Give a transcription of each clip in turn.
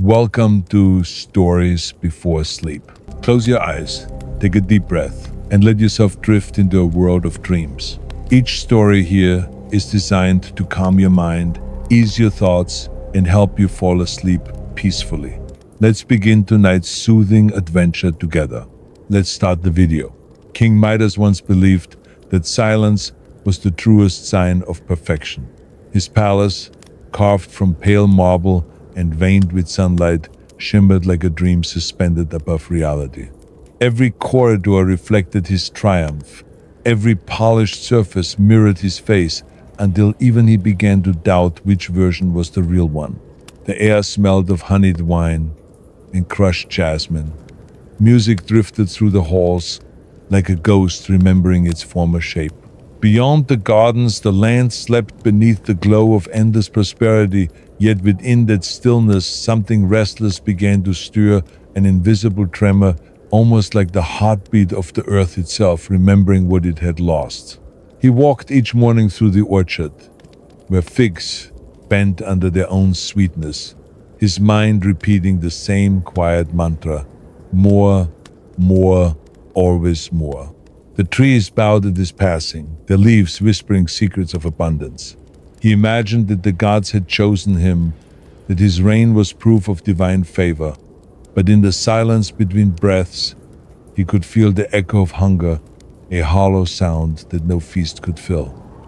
Welcome to Stories Before Sleep. Close your eyes, take a deep breath, and let yourself drift into a world of dreams. Each story here is designed to calm your mind, ease your thoughts, and help you fall asleep peacefully. Let's begin tonight's soothing adventure together. Let's start the video. King Midas once believed that silence was the truest sign of perfection. His palace, carved from pale marble and veined with sunlight, shimmered like a dream suspended above reality. Every corridor reflected his triumph. Every polished surface mirrored his face, until even he began to doubt which version was the real one. The air smelled of honeyed wine and crushed jasmine. Music drifted through the halls like a ghost remembering its former shape. Beyond the gardens, the land slept beneath the glow of endless prosperity, yet within that stillness, something restless began to stir, an invisible tremor, almost like the heartbeat of the earth itself, remembering what it had lost. He walked each morning through the orchard, where figs bent under their own sweetness, his mind repeating the same quiet mantra, more, always more. The trees bowed at his passing, their leaves whispering secrets of abundance. He imagined that the gods had chosen him, that his reign was proof of divine favor. But in the silence between breaths, he could feel the echo of hunger, a hollow sound that no feast could fill.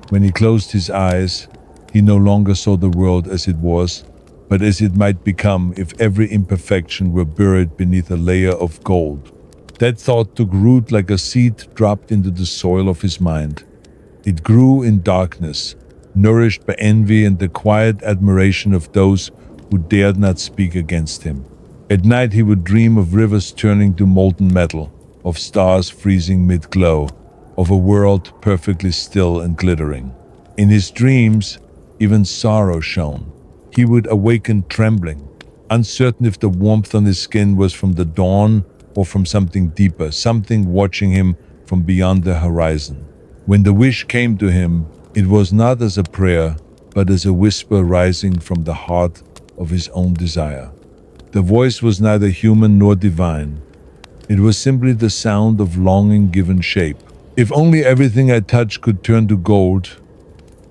When he closed his eyes, he no longer saw the world as it was, but as it might become if every imperfection were buried beneath a layer of gold. That thought took root like a seed dropped into the soil of his mind. It grew in darkness, nourished by envy and the quiet admiration of those who dared not speak against him. At night he would dream of rivers turning to molten metal, of stars freezing mid-glow, of a world perfectly still and glittering. In his dreams, even sorrow shone. He would awaken trembling, uncertain if the warmth on his skin was from the dawn or from something deeper, something watching him from beyond the horizon. When the wish came to him, it was not as a prayer, but as a whisper rising from the heart of his own desire. The voice was neither human nor divine. It was simply the sound of longing given shape. If only everything I touched could turn to gold,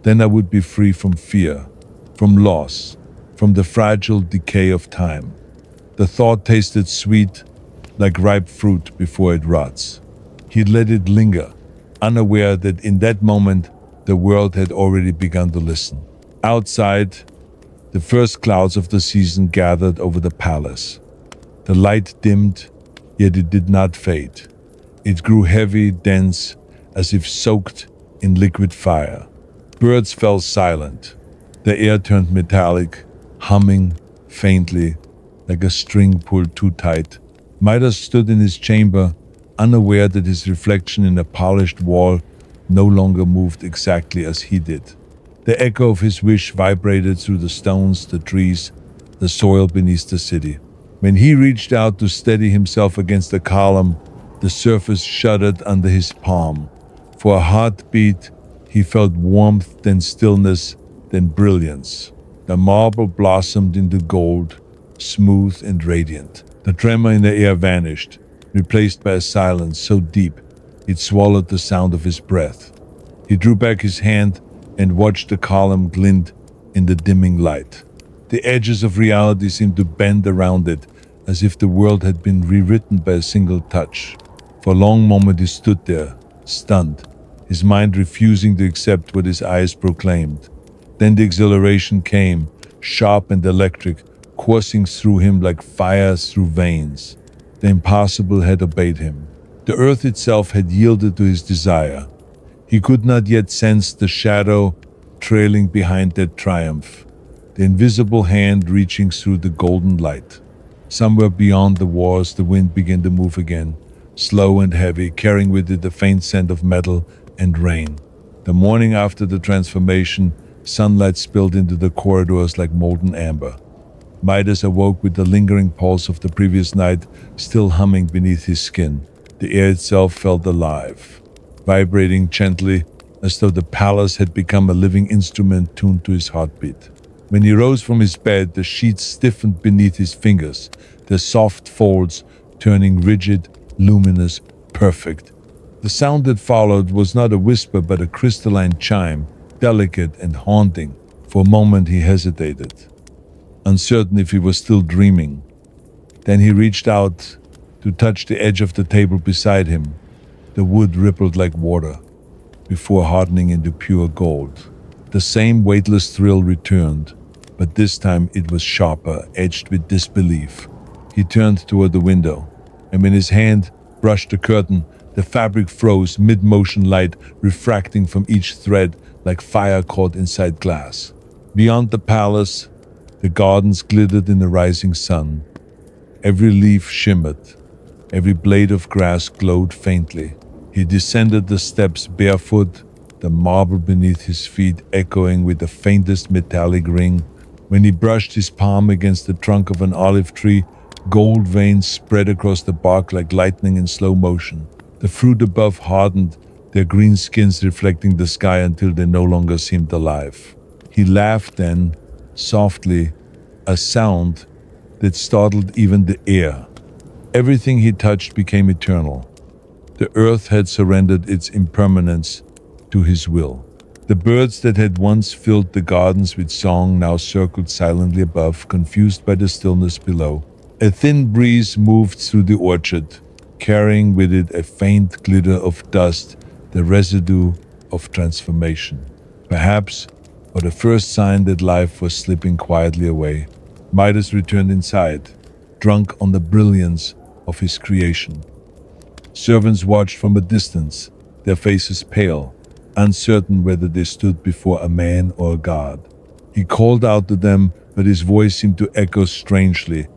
then I would be free from fear, from loss, from the fragile decay of time. The thought tasted sweet, like ripe fruit before it rots. He let it linger, unaware that in that moment the world had already begun to listen. Outside, the first clouds of the season gathered over the palace. The light dimmed, yet it did not fade. It grew heavy, dense, as if soaked in liquid fire. Birds fell silent. The air turned metallic, humming faintly, like a string pulled too tight. Midas stood in his chamber, unaware that his reflection in a polished wall no longer moved exactly as he did. The echo of his wish vibrated through the stones, the trees, the soil beneath the city. When he reached out to steady himself against the column, the surface shuddered under his palm. For a heartbeat, he felt warmth, then stillness, then brilliance. The marble blossomed into gold, smooth and radiant. The tremor in the air vanished, replaced by a silence so deep it swallowed the sound of his breath. He drew back his hand and watched the column glint in the dimming light. The edges of reality seemed to bend around it, as if the world had been rewritten by a single touch. For a long moment he stood there, stunned, his mind refusing to accept what his eyes proclaimed. Then the exhilaration came, sharp and electric, coursing through him like fire through veins. The impossible had obeyed him. The earth itself had yielded to his desire. He could not yet sense the shadow trailing behind that triumph, the invisible hand reaching through the golden light. Somewhere beyond the walls, the wind began to move again, slow and heavy, carrying with it the faint scent of metal and rain. The morning after the transformation, sunlight spilled into the corridors like molten amber. Midas awoke with the lingering pulse of the previous night still humming beneath his skin. The air itself felt alive, vibrating gently as though the palace had become a living instrument tuned to his heartbeat. When he rose from his bed, the sheets stiffened beneath his fingers, their soft folds turning rigid, luminous, perfect. The sound that followed was not a whisper but a crystalline chime, delicate and haunting. For a moment he hesitated, uncertain if he was still dreaming. Then he reached out to touch the edge of the table beside him. The wood rippled like water before hardening into pure gold. The same weightless thrill returned, but this time it was sharper, edged with disbelief. He turned toward the window, and when his hand brushed the curtain, the fabric froze, mid-motion, light refracting from each thread like fire caught inside glass. Beyond the palace, the gardens glittered in the rising sun. Every leaf shimmered, every blade of grass glowed faintly. He descended the steps barefoot, the marble beneath his feet echoing with the faintest metallic ring. When he brushed his palm against the trunk of an olive tree, gold veins spread across the bark like lightning in slow motion. The fruit above hardened, their green skins reflecting the sky until they no longer seemed alive. He laughed then, softly, a sound that startled even the air. Everything he touched became eternal. The earth had surrendered its impermanence to his will. The birds that had once filled the gardens with song now circled silently above, confused by the stillness below. A thin breeze moved through the orchard, carrying with it a faint glitter of dust, the residue of transformation. Perhaps for the first sign that life was slipping quietly away, Midas returned inside, drunk on the brilliance of his creation. Servants watched from a distance, their faces pale, uncertain whether they stood before a man or a god. He called out to them, but his voice seemed to echo strangely,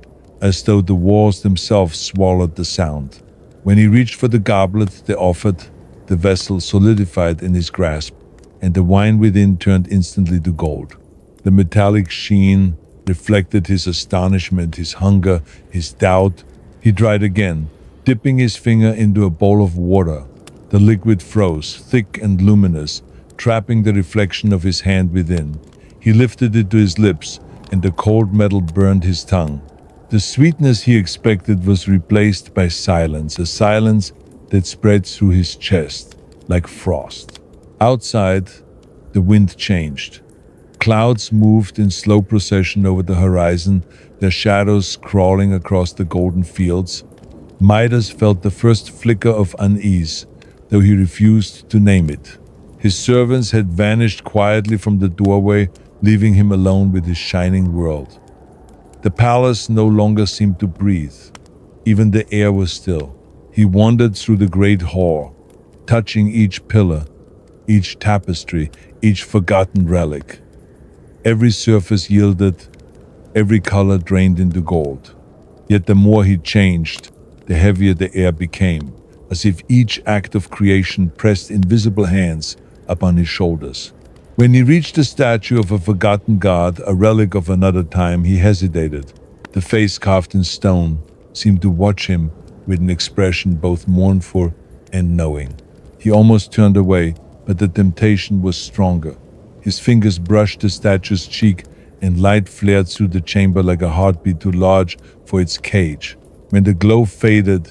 as though the walls themselves swallowed the sound. When he reached for the goblet they offered, the vessel solidified in his grasp, and the wine within turned instantly to gold. The metallic sheen reflected his astonishment, his hunger, his doubt. He tried again, dipping his finger into a bowl of water. The liquid froze, thick and luminous, trapping the reflection of his hand within. He lifted it to his lips, and the cold metal burned his tongue. The sweetness he expected was replaced by silence, a silence that spread through his chest like frost. Outside, the wind changed. Clouds moved in slow procession over the horizon, their shadows crawling across the golden fields. Midas felt the first flicker of unease, though he refused to name it. His servants had vanished quietly from the doorway, leaving him alone with his shining world. The palace no longer seemed to breathe. Even the air was still. He wandered through the great hall, touching each pillar, each tapestry, each forgotten relic. Every surface yielded, every color drained into gold. Yet the more he changed, the heavier the air became, as if each act of creation pressed invisible hands upon his shoulders. When he reached the statue of a forgotten god, a relic of another time, he hesitated. The face carved in stone seemed to watch him with an expression both mournful and knowing. He almost turned away, but the temptation was stronger. His fingers brushed the statue's cheek, and light flared through the chamber like a heartbeat too large for its cage. When the glow faded,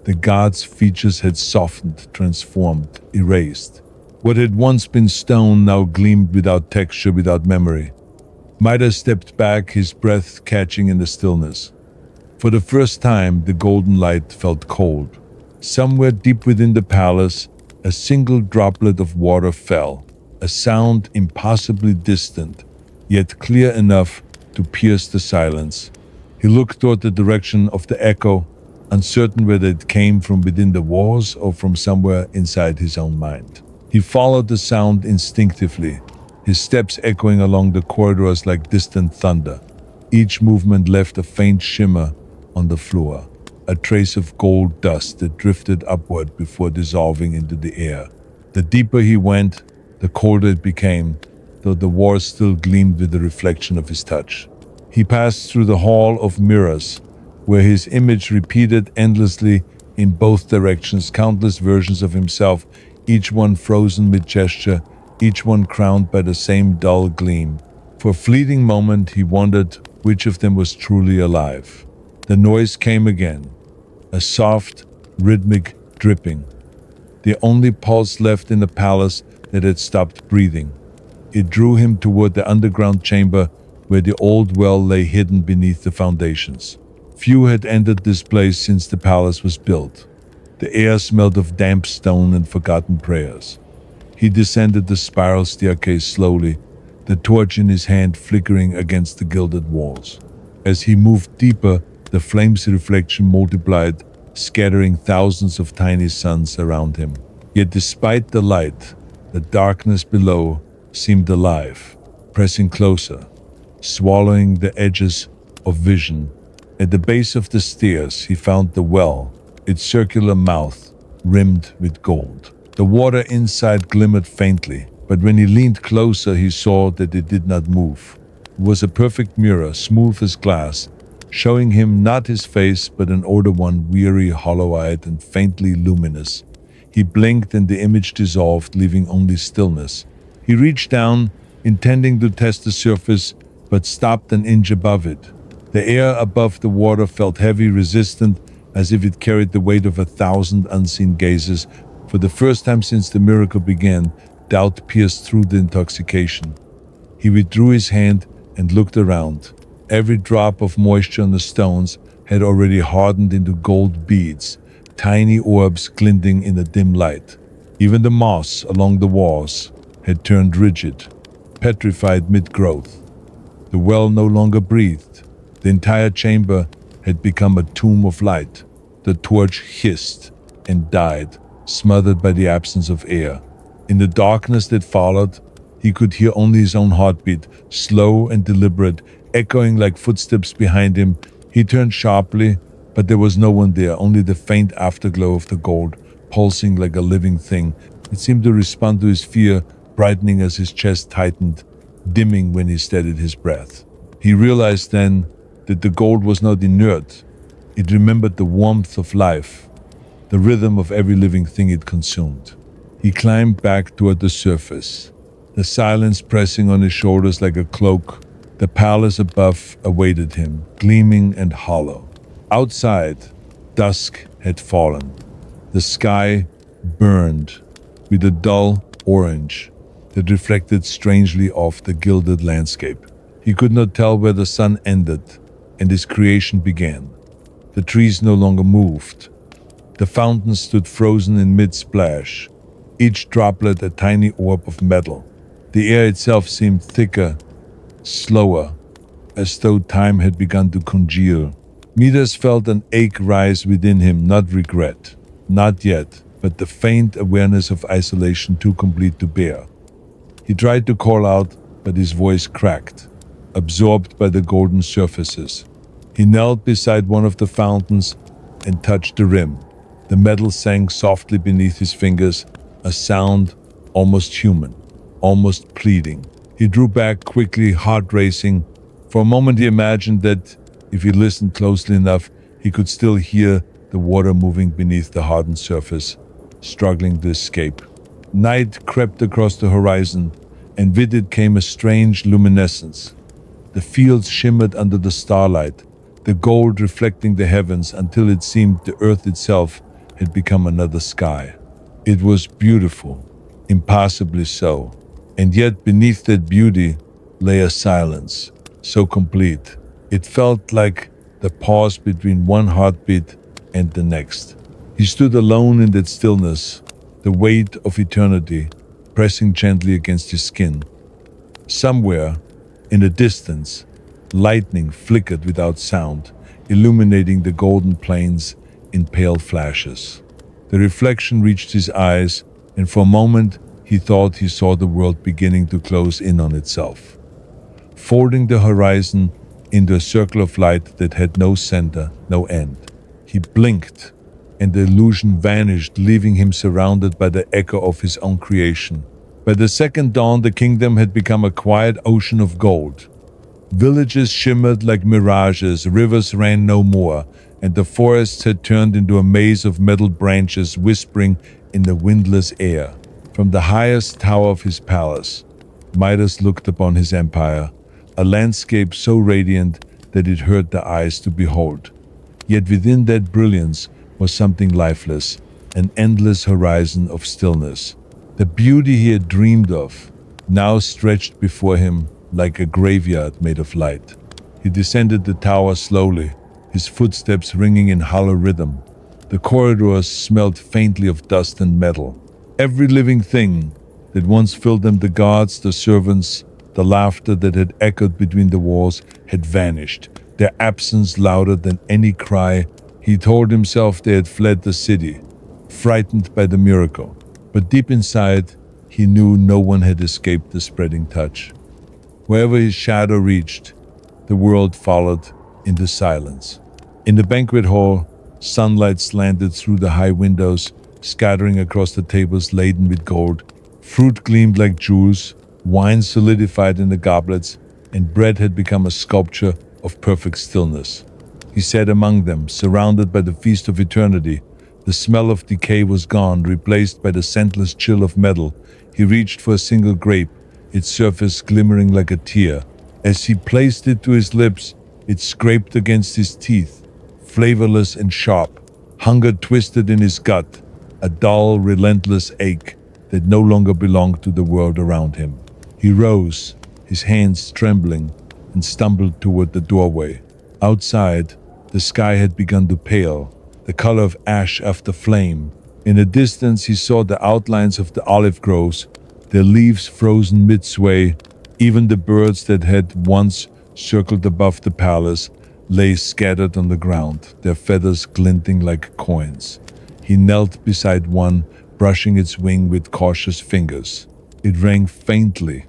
the god's features had softened, transformed, erased. What had once been stone now gleamed without texture, without memory. Midas stepped back, his breath catching in the stillness. For the first time, the golden light felt cold. Somewhere deep within the palace, a single droplet of water fell, a sound impossibly distant, yet clear enough to pierce the silence. He looked toward the direction of the echo, uncertain whether it came from within the walls or from somewhere inside his own mind. He followed the sound instinctively, his steps echoing along the corridors like distant thunder. Each movement left a faint shimmer on the floor, a trace of gold dust that drifted upward before dissolving into the air. The deeper he went, the colder it became, though the walls still gleamed with the reflection of his touch. He passed through the hall of mirrors, where his image repeated endlessly in both directions, countless versions of himself, each one frozen with gesture, each one crowned by the same dull gleam. For a fleeting moment, he wondered which of them was truly alive. The noise came again, a soft, rhythmic dripping, the only pulse left in the palace that had stopped breathing. It drew him toward the underground chamber where the old well lay hidden beneath the foundations. Few had entered this place since the palace was built. The air smelled of damp stone and forgotten prayers. He descended the spiral staircase slowly, the torch in his hand flickering against the gilded walls. As he moved deeper, the flame's reflection multiplied, scattering thousands of tiny suns around him. Yet despite the light, the darkness below seemed alive, pressing closer, swallowing the edges of vision. At the base of the stairs, he found the well, its circular mouth rimmed with gold. The water inside glimmered faintly, but when he leaned closer, he saw that it did not move. It was a perfect mirror, smooth as glass, showing him not his face, but an older one, weary, hollow-eyed, and faintly luminous. He blinked and the image dissolved, leaving only stillness. He reached down, intending to test the surface, but stopped an inch above it. The air above the water felt heavy, resistant, as if it carried the weight of 1,000 unseen gazes. For the first time since the miracle began, doubt pierced through the intoxication. He withdrew his hand and looked around. Every drop of moisture on the stones had already hardened into gold beads, tiny orbs glinting in the dim light. Even the moss along the walls had turned rigid, petrified mid-growth. The well no longer breathed. The entire chamber had become a tomb of light. The torch hissed and died, smothered by the absence of air. In the darkness that followed, he could hear only his own heartbeat, slow and deliberate, echoing like footsteps behind him. He turned sharply, but there was no one there, only the faint afterglow of the gold, pulsing like a living thing. It seemed to respond to his fear, brightening as his chest tightened, dimming when he steadied his breath. He realized then that the gold was not inert. It remembered the warmth of life, the rhythm of every living thing it consumed. He climbed back toward the surface, the silence pressing on his shoulders like a cloak. The palace above awaited him, gleaming and hollow. Outside, dusk had fallen. The sky burned with a dull orange that reflected strangely off the gilded landscape. He could not tell where the sun ended and his creation began. The trees no longer moved. The fountain stood frozen in mid-splash, each droplet a tiny orb of metal. The air itself seemed thicker, slower, as though time had begun to congeal. Midas felt an ache rise within him, not regret, not yet, but the faint awareness of isolation too complete to bear. He tried to call out, but his voice cracked, absorbed by the golden surfaces. He knelt beside one of the fountains and touched the rim. The metal sank softly beneath his fingers, a sound almost human, almost pleading. He drew back quickly, heart racing. For a moment he imagined that, if he listened closely enough, he could still hear the water moving beneath the hardened surface, struggling to escape. Night crept across the horizon, and with it came a strange luminescence. The fields shimmered under the starlight, the gold reflecting the heavens until it seemed the earth itself had become another sky. It was beautiful, impossibly so, and yet beneath that beauty lay a silence, so complete. It felt like the pause between one heartbeat and the next. He stood alone in that stillness, the weight of eternity pressing gently against his skin. Somewhere, in the distance, lightning flickered without sound, illuminating the golden plains in pale flashes. The reflection reached his eyes, and for a moment he thought he saw the world beginning to close in on itself, folding the horizon into a circle of light that had no center, no end. He blinked, and the illusion vanished, leaving him surrounded by the echo of his own creation. By the second dawn, the kingdom had become a quiet ocean of gold. Villages shimmered like mirages, rivers ran no more, and the forests had turned into a maze of metal branches whispering in the windless air. From the highest tower of his palace, Midas looked upon his empire, a landscape so radiant that it hurt the eyes to behold. Yet within that brilliance was something lifeless, an endless horizon of stillness. The beauty he had dreamed of now stretched before him like a graveyard made of light. He descended the tower slowly, his footsteps ringing in hollow rhythm. The corridors smelled faintly of dust and metal. Every living thing that once filled them, the guards, the servants, the laughter that had echoed between the walls, had vanished, their absence louder than any cry. He told himself they had fled the city, frightened by the miracle. But deep inside, he knew no one had escaped the spreading touch. Wherever his shadow reached, the world followed in the silence. In the banquet hall, sunlight slanted through the high windows, scattering across the tables laden with gold. Fruit gleamed like jewels, wine solidified in the goblets, and bread had become a sculpture of perfect stillness. He sat among them, surrounded by the feast of eternity. The smell of decay was gone, replaced by the scentless chill of metal. He reached for a single grape, its surface glimmering like a tear. As he placed it to his lips, it scraped against his teeth, flavorless and sharp. Hunger twisted in his gut, a dull, relentless ache that no longer belonged to the world around him. He rose, his hands trembling, and stumbled toward the doorway. Outside, the sky had begun to pale, the color of ash after flame. In the distance, he saw the outlines of the olive groves, their leaves frozen mid-sway. Even the birds that had once circled above the palace lay scattered on the ground, their feathers glinting like coins. He knelt beside one, brushing its wing with cautious fingers. It rang faintly,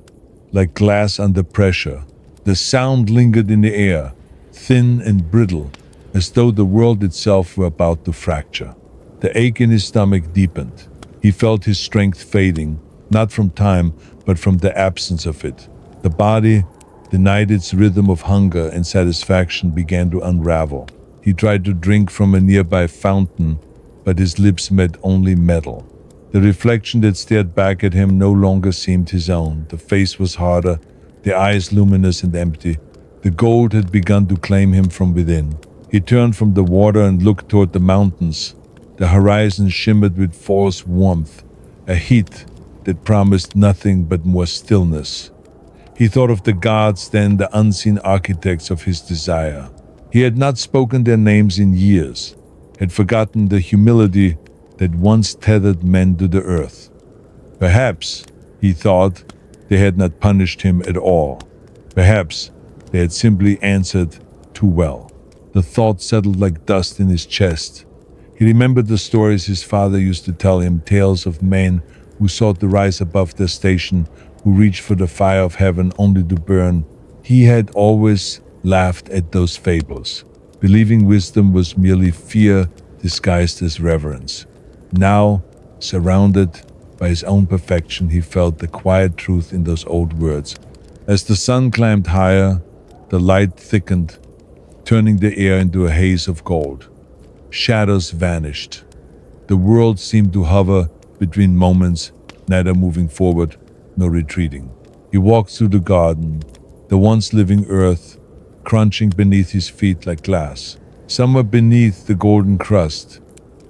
like glass under pressure. The sound lingered in the air, thin and brittle, as though the world itself were about to fracture. The ache in his stomach deepened. He felt his strength fading, not from time, but from the absence of it. The body, denied its rhythm of hunger and satisfaction, began to unravel. He tried to drink from a nearby fountain, but his lips met only metal. The reflection that stared back at him no longer seemed his own. The face was harder, the eyes luminous and empty. The gold had begun to claim him from within. He turned from the water and looked toward the mountains. The horizon shimmered with false warmth, a heat that promised nothing but more stillness. He thought of the gods, then the unseen architects of his desire. He had not spoken their names in years, had forgotten the humility that once tethered men to the earth. Perhaps, he thought, they had not punished him at all. Perhaps they had simply answered too well. The thought settled like dust in his chest. He remembered the stories his father used to tell him, tales of men who sought to rise above their station, who reached for the fire of heaven only to burn. He had always laughed at those fables, believing wisdom was merely fear disguised as reverence. Now, surrounded by his own perfection, he felt the quiet truth in those old words. As the sun climbed higher, the light thickened, turning the air into a haze of gold. Shadows vanished. The world seemed to hover between moments, neither moving forward nor retreating. He walked through the garden, the once living earth crunching beneath his feet like glass. Somewhere beneath the golden crust,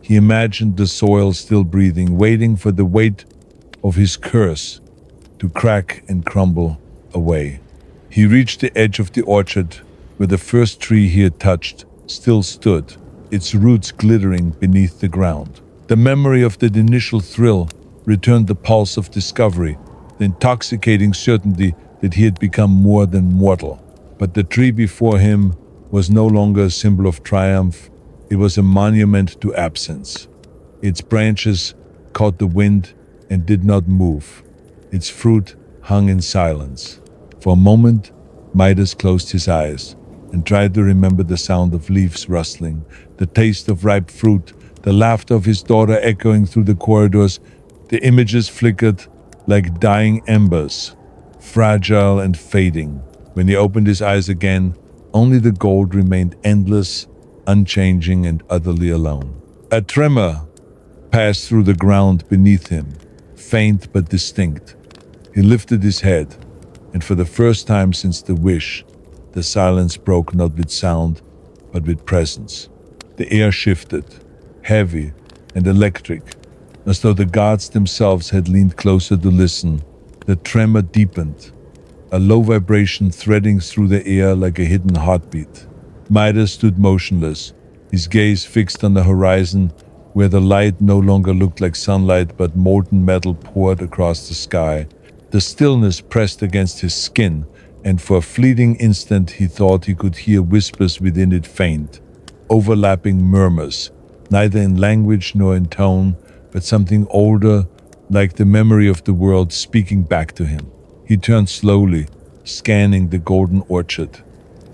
he imagined the soil still breathing, waiting for the weight of his curse to crack and crumble away. He reached the edge of the orchard, where the first tree he had touched still stood, its roots glittering beneath the ground. The memory of that initial thrill returned, the pulse of discovery, the intoxicating certainty that he had become more than mortal. But the tree before him was no longer a symbol of triumph. It was a monument to absence. Its branches caught the wind and did not move. Its fruit hung in silence. For a moment, Midas closed his eyes and tried to remember the sound of leaves rustling, the taste of ripe fruit, the laughter of his daughter echoing through the corridors. The images flickered like dying embers, fragile and fading. When he opened his eyes again, only the gold remained endless, unchanging, and utterly alone. A tremor passed through the ground beneath him, faint but distinct. He lifted his head. and for the first time since the wish, the silence broke not with sound, but with presence. The air shifted, heavy and electric, as though the gods themselves had leaned closer to listen. The tremor deepened, a low vibration threading through the air like a hidden heartbeat. Midas stood motionless, his gaze fixed on the horizon, where the light no longer looked like sunlight but molten metal poured across the sky. The stillness pressed against his skin, and for a fleeting instant he thought he could hear whispers within it, faint, overlapping murmurs, neither in language nor in tone, but something older, like the memory of the world speaking back to him. He turned slowly, scanning the golden orchard.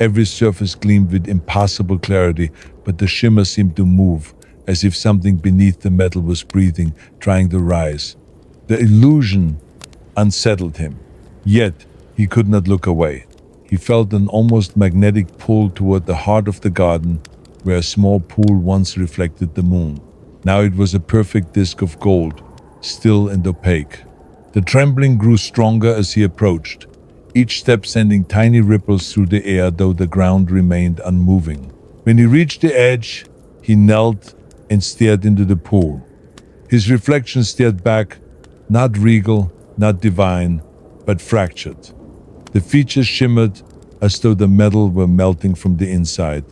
Every surface gleamed with impossible clarity, but the shimmer seemed to move, as if something beneath the metal was breathing, trying to rise. The illusion unsettled him, yet he could not look away. He felt an almost magnetic pull toward the heart of the garden, where a small pool once reflected the moon. Now it was a perfect disk of gold, still and opaque. The trembling grew stronger as he approached, each step sending tiny ripples through the air, though the ground remained unmoving. When he reached the edge, he knelt and stared into the pool. His reflection stared back, not regal, not divine, but fractured. The features shimmered as though the metal were melting from the inside.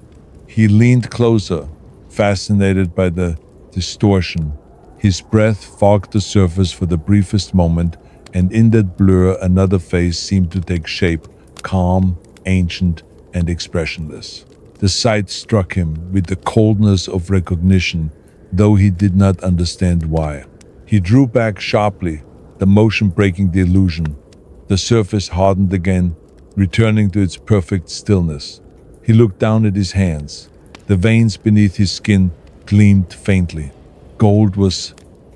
He leaned closer, fascinated by the distortion. His breath fogged the surface for the briefest moment, and in that blur another face seemed to take shape, calm, ancient, and expressionless. The sight struck him with the coldness of recognition, though he did not understand why. He drew back sharply, the motion breaking the illusion. The surface hardened again, returning to its perfect stillness. He looked down at his hands. The veins beneath his skin gleamed faintly. Gold was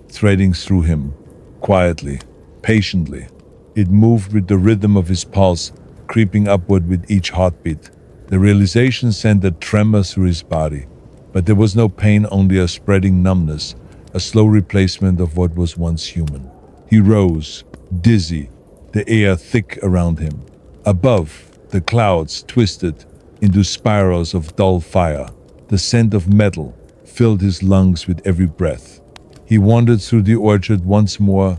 threading through him, quietly, patiently. It moved with the rhythm of his pulse, creeping upward with each heartbeat. The realization sent a tremor through his body, but there was no pain, only a spreading numbness, a slow replacement of what was once human. He rose, dizzy, the air thick around him. Above, the clouds twisted into spirals of dull fire. The scent of metal filled his lungs with every breath. He wandered through the orchard once more,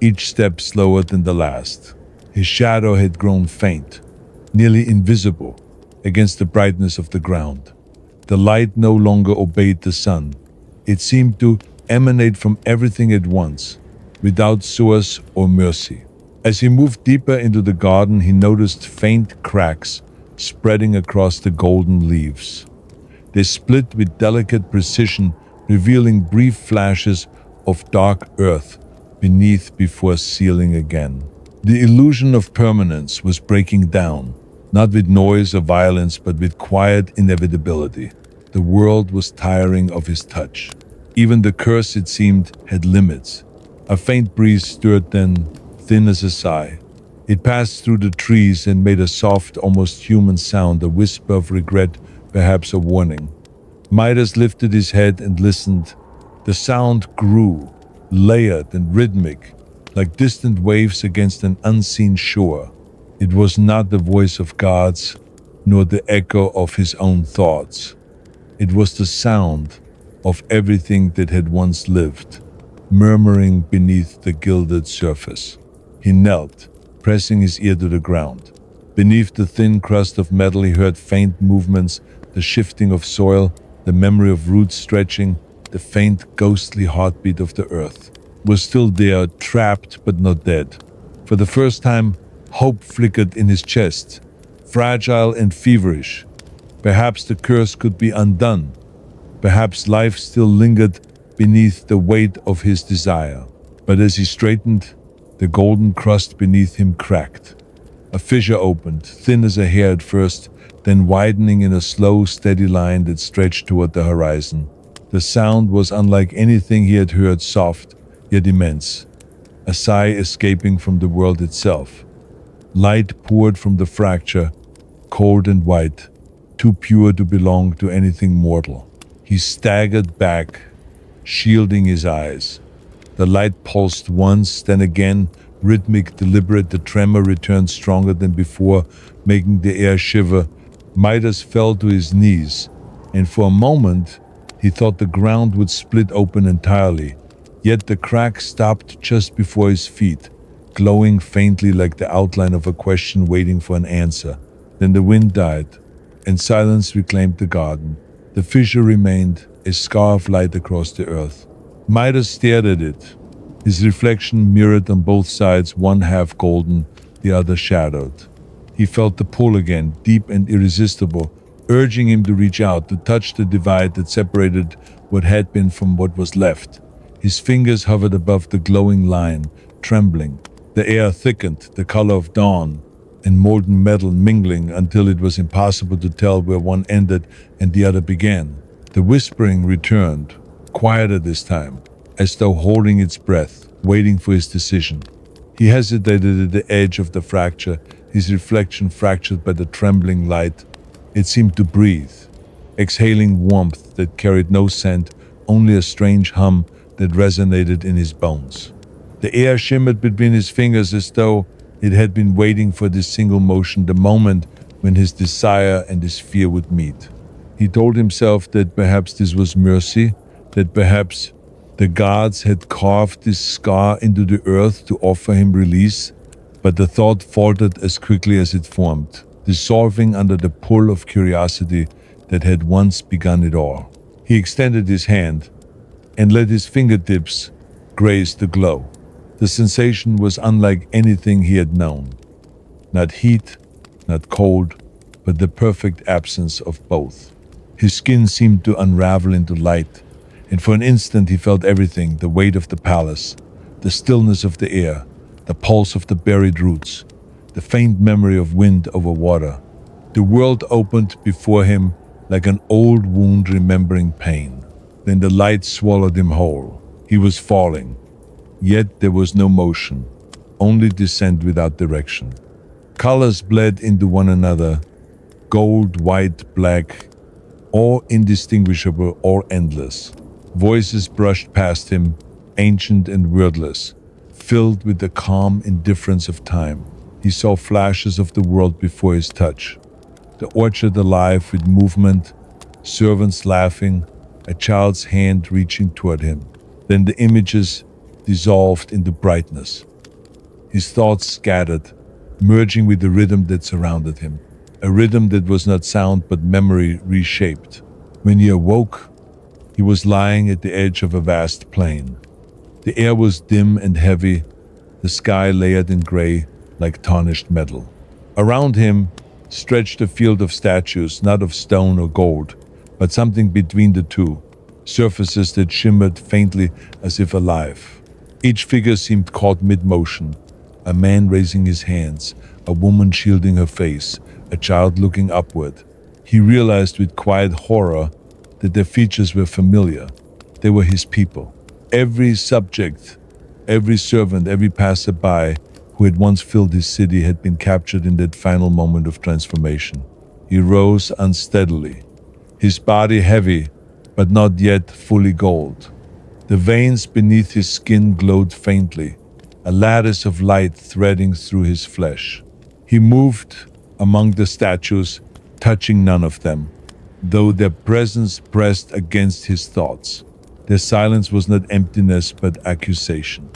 each step slower than the last. His shadow had grown faint, nearly invisible, against the brightness of the ground. The light no longer obeyed the sun. It seemed to emanate from everything at once, without source or mercy. As he moved deeper into the garden, he noticed faint cracks spreading across the golden leaves. They split with delicate precision, revealing brief flashes of dark earth beneath before sealing again. The illusion of permanence was breaking down, not with noise or violence, but with quiet inevitability. The world was tiring of his touch. Even the curse, it seemed, had limits. A faint breeze stirred then, thin as a sigh. It passed through the trees and made a soft, almost human sound, a whisper of regret, perhaps a warning. Midas lifted his head and listened. The sound grew, layered and rhythmic, like distant waves against an unseen shore. It was not the voice of gods, nor the echo of his own thoughts. It was the sound of everything that had once lived, murmuring beneath the gilded surface. He knelt, pressing his ear to the ground. Beneath the thin crust of metal he heard faint movements, the shifting of soil, the memory of roots stretching. The faint, ghostly heartbeat of the earth was still there, trapped but not dead. For the first time, hope flickered in his chest, fragile and feverish. Perhaps the curse could be undone. Perhaps life still lingered beneath the weight of his desire. But as he straightened, the golden crust beneath him cracked. A fissure opened, thin as a hair at first, then widening in a slow, steady line that stretched toward the horizon. The sound was unlike anything he had heard, soft, yet immense. A sigh escaping from the world itself. Light poured from the fracture, cold and white, too pure to belong to anything mortal. He staggered back, shielding his eyes. The light pulsed once, then again, rhythmic, deliberate. The tremor returned stronger than before, making the air shiver. Midas fell to his knees, and for a moment he thought the ground would split open entirely. Yet the crack stopped just before his feet, glowing faintly like the outline of a question waiting for an answer. Then the wind died, and silence reclaimed the garden. The fissure remained, a scar of light across the earth. Midas stared at it, his reflection mirrored on both sides, one half golden, the other shadowed. He felt the pull again, deep and irresistible, urging him to reach out, to touch the divide that separated what had been from what was left. His fingers hovered above the glowing line, trembling. The air thickened, the color of dawn and molten metal mingling until it was impossible to tell where one ended and the other began. The whispering returned, quieter this time, as though holding its breath, waiting for his decision. He hesitated at the edge of the fracture, his reflection fractured by the trembling light. It seemed to breathe, exhaling warmth that carried no scent, only a strange hum that resonated in his bones. The air shimmered between his fingers as though it had been waiting for this single motion, the moment when his desire and his fear would meet. He told himself that perhaps this was mercy, that perhaps the gods had carved this scar into the earth to offer him release, but the thought faltered as quickly as it formed, dissolving under the pull of curiosity that had once begun it all. He extended his hand and let his fingertips graze the glow. The sensation was unlike anything he had known. Not heat, not cold, but the perfect absence of both. His skin seemed to unravel into light, and for an instant he felt everything, the weight of the palace, the stillness of the air, the pulse of the buried roots, the faint memory of wind over water. The world opened before him like an old wound remembering pain. Then the light swallowed him whole. He was falling. Yet there was no motion, only descent without direction. Colors bled into one another, gold, white, black, all indistinguishable, all endless. Voices brushed past him, ancient and wordless, filled with the calm indifference of time. He saw flashes of the world before his touch. The orchard alive with movement, servants laughing, a child's hand reaching toward him. Then the images dissolved into brightness. His thoughts scattered, merging with the rhythm that surrounded him, a rhythm that was not sound but memory reshaped. When he awoke, he was lying at the edge of a vast plain. The air was dim and heavy, the sky layered in gray like tarnished metal. Around him stretched a field of statues, not of stone or gold, but something between the two, surfaces that shimmered faintly as if alive. Each figure seemed caught mid-motion, a man raising his hands, a woman shielding her face, a child looking upward. He realized with quiet horror that their features were familiar. They were his people. Every subject, every servant, every passerby who had once filled his city had been captured in that final moment of transformation. He rose unsteadily, his body heavy, but not yet fully gold. The veins beneath his skin glowed faintly, a lattice of light threading through his flesh. He moved among the statues, touching none of them, though their presence pressed against his thoughts. Their silence was not emptiness but accusation.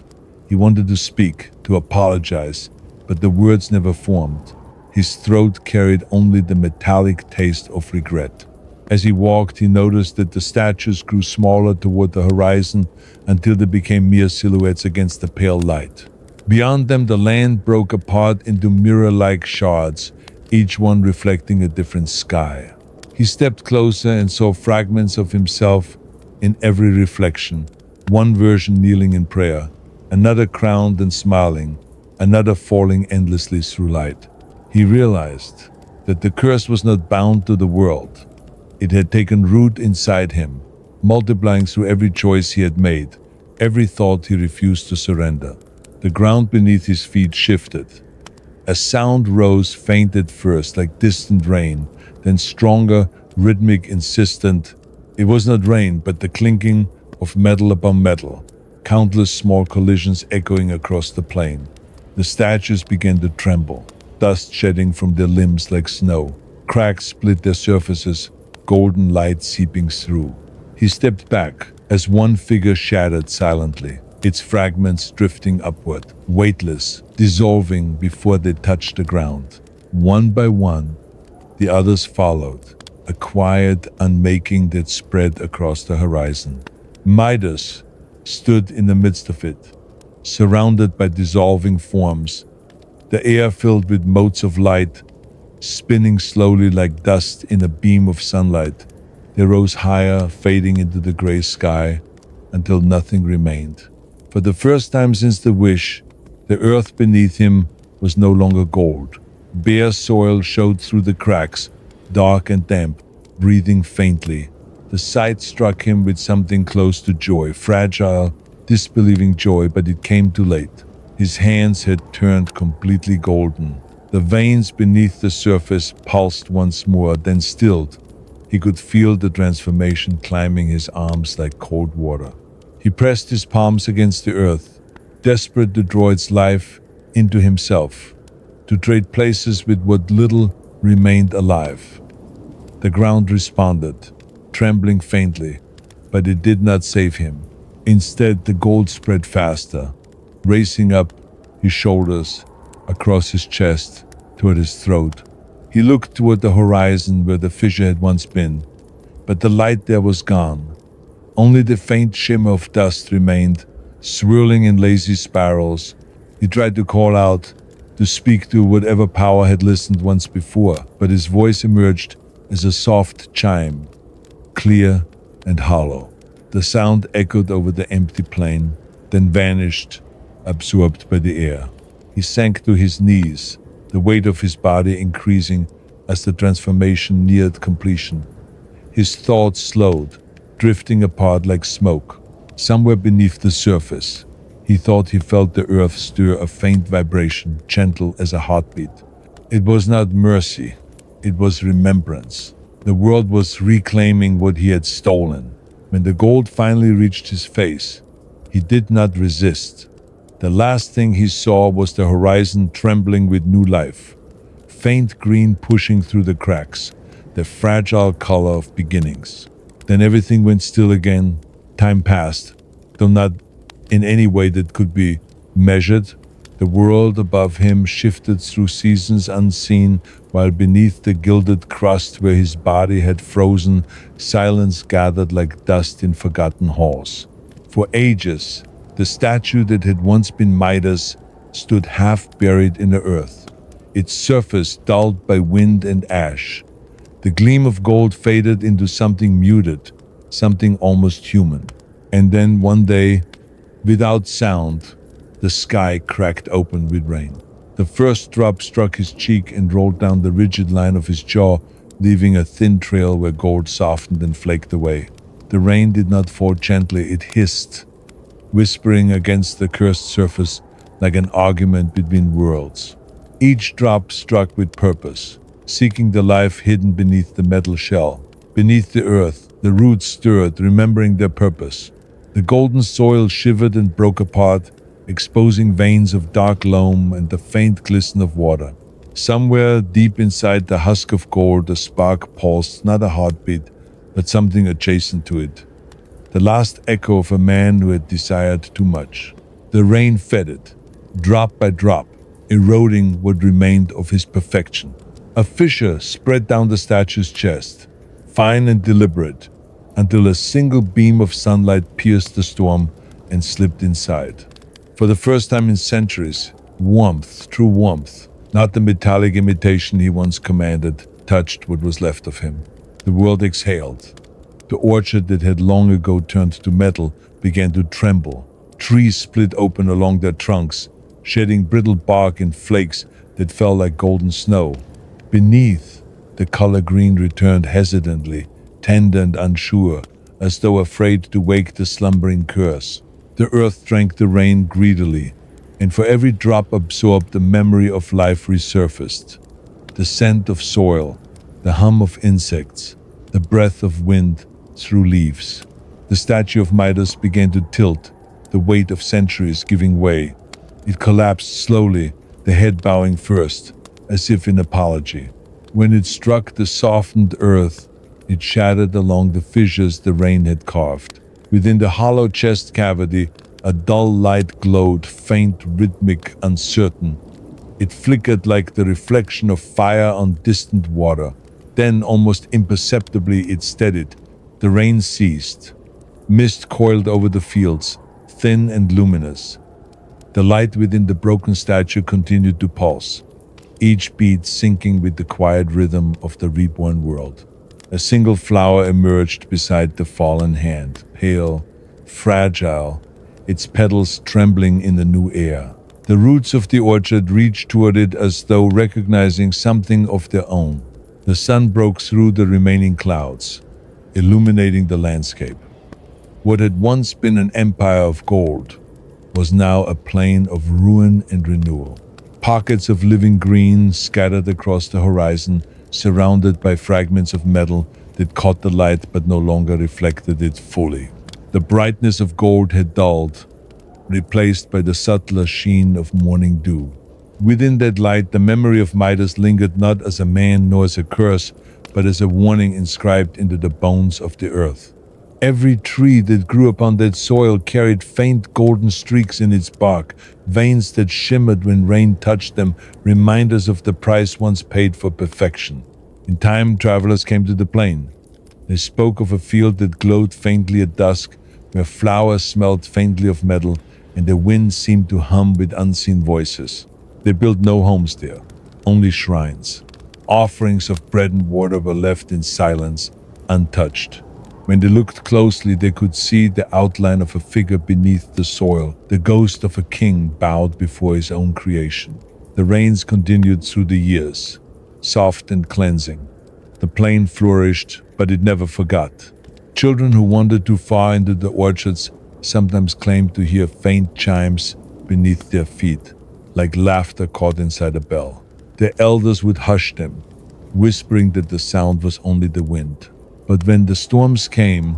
He wanted to speak, to apologize, but the words never formed. His throat carried only the metallic taste of regret. As he walked, he noticed that the statues grew smaller toward the horizon until they became mere silhouettes against the pale light. Beyond them, the land broke apart into mirror-like shards, each one reflecting a different sky. He stepped closer and saw fragments of himself in every reflection, one version kneeling in prayer, another crowned and smiling, another falling endlessly through light. He realized that the curse was not bound to the world. It had taken root inside him, multiplying through every choice he had made, every thought he refused to surrender. The ground beneath his feet shifted. A sound rose, faint at first, like distant rain, then stronger, rhythmic, insistent. It was not rain, but the clinking of metal upon metal, countless small collisions echoing across the plain. The statues began to tremble, dust shedding from their limbs like snow. Cracks split their surfaces, golden light seeping through. He stepped back as one figure shattered silently, its fragments drifting upward, weightless, dissolving before they touched the ground. One by one, the others followed, a quiet unmaking that spread across the horizon. Midas stood in the midst of it, surrounded by dissolving forms, the air filled with motes of light, spinning slowly like dust in a beam of sunlight. They rose higher, fading into the gray sky, until nothing remained. For the first time since the wish, the earth beneath him was no longer gold. Bare soil showed through the cracks, dark and damp, breathing faintly. The sight struck him with something close to joy, fragile, disbelieving joy, but it came too late. His hands had turned completely golden. The veins beneath the surface pulsed once more, then stilled. He could feel the transformation climbing his arms like cold water. He pressed his palms against the earth, desperate to draw its life into himself, to trade places with what little remained alive. The ground responded, trembling faintly, but it did not save him. Instead, the gold spread faster, racing up his shoulders, across his chest, toward his throat. He looked toward the horizon where the fissure had once been, but the light there was gone. Only the faint shimmer of dust remained, swirling in lazy spirals. He tried to call out, to speak to whatever power had listened once before, but his voice emerged as a soft chime, clear and hollow. The sound echoed over the empty plain, then vanished, absorbed by the air. He sank to his knees, the weight of his body increasing as the transformation neared completion. His thoughts slowed, drifting apart like smoke. Somewhere beneath the surface, he thought he felt the earth stir a faint vibration, gentle as a heartbeat. It was not mercy, it was remembrance. The world was reclaiming what he had stolen. When the gold finally reached his face, he did not resist. The last thing he saw was the horizon trembling with new life, faint green pushing through the cracks, the fragile color of beginnings. Then everything went still again. Time passed, though not in any way that could be measured. The world above him shifted through seasons unseen, while beneath the gilded crust where his body had frozen, silence gathered like dust in forgotten halls. For ages, the statue that had once been Midas stood half buried in the earth, its surface dulled by wind and ash. The gleam of gold faded into something muted, something almost human. And then one day, without sound, the sky cracked open with rain. The first drop struck his cheek and rolled down the rigid line of his jaw, leaving a thin trail where gold softened and flaked away. The rain did not fall gently, it hissed, whispering against the cursed surface like an argument between worlds. Each drop struck with purpose, seeking the life hidden beneath the metal shell. Beneath the earth, the roots stirred, remembering their purpose. The golden soil shivered and broke apart, exposing veins of dark loam and the faint glisten of water. Somewhere deep inside the husk of gold, a spark pulsed, not a heartbeat, but something adjacent to it. The last echo of a man who had desired too much. The rain fed it, drop by drop, eroding what remained of his perfection. A fissure spread down the statue's chest, fine and deliberate, until a single beam of sunlight pierced the storm and slipped inside. For the first time in centuries, warmth, true warmth, not the metallic imitation he once commanded, touched what was left of him. The world exhaled. The orchard that had long ago turned to metal began to tremble. Trees split open along their trunks, shedding brittle bark in flakes that fell like golden snow. Beneath, the color green returned hesitantly, tender and unsure, as though afraid to wake the slumbering curse. The earth drank the rain greedily, and for every drop absorbed, the memory of life resurfaced. The scent of soil, the hum of insects, the breath of wind through leaves. The statue of Midas began to tilt, the weight of centuries giving way. It collapsed slowly, the head bowing first, as if in apology. When it struck the softened earth, it shattered along the fissures the rain had carved. Within the hollow chest cavity, a dull light glowed, faint, rhythmic, uncertain. It flickered like the reflection of fire on distant water. Then, almost imperceptibly, it steadied. The rain ceased. Mist coiled over the fields, thin and luminous. The light within the broken statue continued to pulse, each beat syncing with the quiet rhythm of the reborn world. A single flower emerged beside the fallen hand, pale, fragile, its petals trembling in the new air. The roots of the orchard reached toward it as though recognizing something of their own. The sun broke through the remaining clouds, illuminating the landscape. What had once been an empire of gold was now a plain of ruin and renewal. Pockets of living green scattered across the horizon, surrounded by fragments of metal that caught the light but no longer reflected it fully. The brightness of gold had dulled, replaced by the subtler sheen of morning dew. Within that light, the memory of Midas lingered not as a man nor as a curse, but as a warning inscribed into the bones of the earth. Every tree that grew upon that soil carried faint golden streaks in its bark, veins that shimmered when rain touched them, reminders of the price once paid for perfection. In time, travelers came to the plain. They spoke of a field that glowed faintly at dusk, where flowers smelled faintly of metal, and the wind seemed to hum with unseen voices. They built no homes there, only shrines. Offerings of bread and water were left in silence, untouched. When they looked closely, they could see the outline of a figure beneath the soil, the ghost of a king bowed before his own creation. The rains continued through the years, soft and cleansing. The plain flourished, but it never forgot. Children who wandered too far into the orchards sometimes claimed to hear faint chimes beneath their feet, like laughter caught inside a bell. Their elders would hush them, whispering that the sound was only the wind. But when the storms came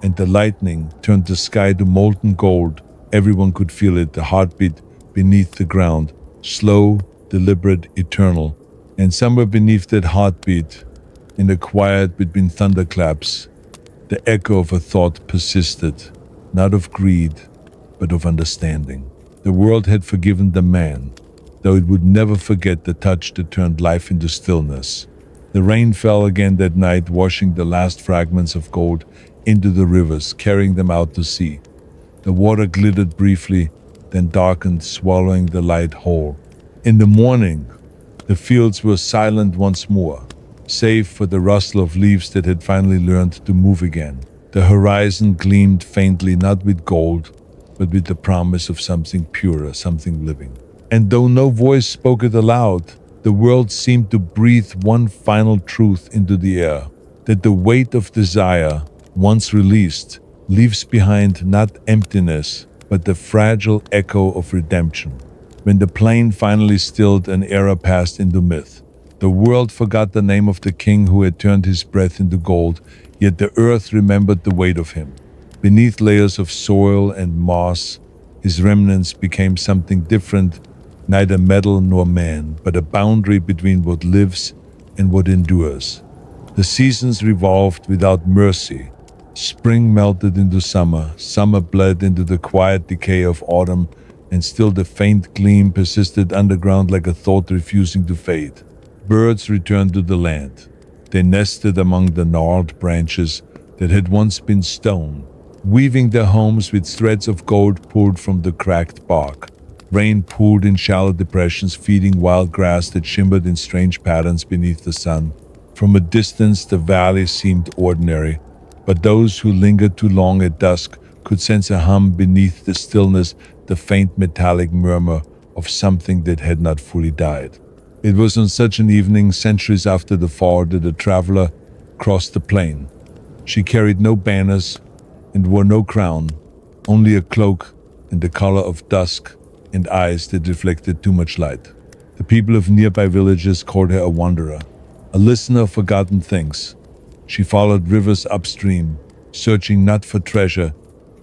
and the lightning turned the sky to molten gold, everyone could feel it, the heartbeat beneath the ground, slow, deliberate, eternal. And somewhere beneath that heartbeat, in the quiet between thunderclaps, the echo of a thought persisted, not of greed, but of understanding. The world had forgiven the man, though it would never forget the touch that turned life into stillness. The rain fell again that night, washing the last fragments of gold into the rivers, carrying them out to sea. The water glittered briefly, then darkened, swallowing the light whole. In the morning, the fields were silent once more, save for the rustle of leaves that had finally learned to move again. The horizon gleamed faintly, not with gold, but with the promise of something purer, something living. And though no voice spoke it aloud, the world seemed to breathe one final truth into the air, that the weight of desire, once released, leaves behind not emptiness, but the fragile echo of redemption. When the plain finally stilled, an era passed into myth. The world forgot the name of the king who had turned his breath into gold, yet the earth remembered the weight of him. Beneath layers of soil and moss, his remnants became something different, neither metal nor man, but a boundary between what lives and what endures. The seasons revolved without mercy. Spring melted into summer, summer bled into the quiet decay of autumn, and still the faint gleam persisted underground like a thought refusing to fade. Birds returned to the land. They nested among the gnarled branches that had once been stone, weaving their homes with threads of gold pulled from the cracked bark. Rain pooled in shallow depressions, feeding wild grass that shimmered in strange patterns beneath the sun. From a distance, the valley seemed ordinary, but those who lingered too long at dusk could sense a hum beneath the stillness, the faint metallic murmur of something that had not fully died. It was on such an evening, centuries after the fall, that a traveler crossed the plain. She carried no banners and wore no crown, only a cloak in the color of dusk and eyes that reflected too much light. The people of nearby villages called her a wanderer, a listener of forgotten things. She followed rivers upstream, searching not for treasure,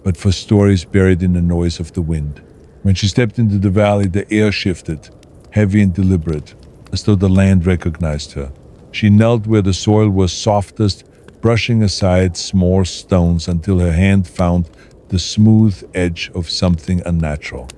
but for stories buried in the noise of the wind. When she stepped into the valley, the air shifted, heavy and deliberate, as though the land recognized her. She knelt where the soil was softest, brushing aside small stones until her hand found the smooth edge of something unnatural.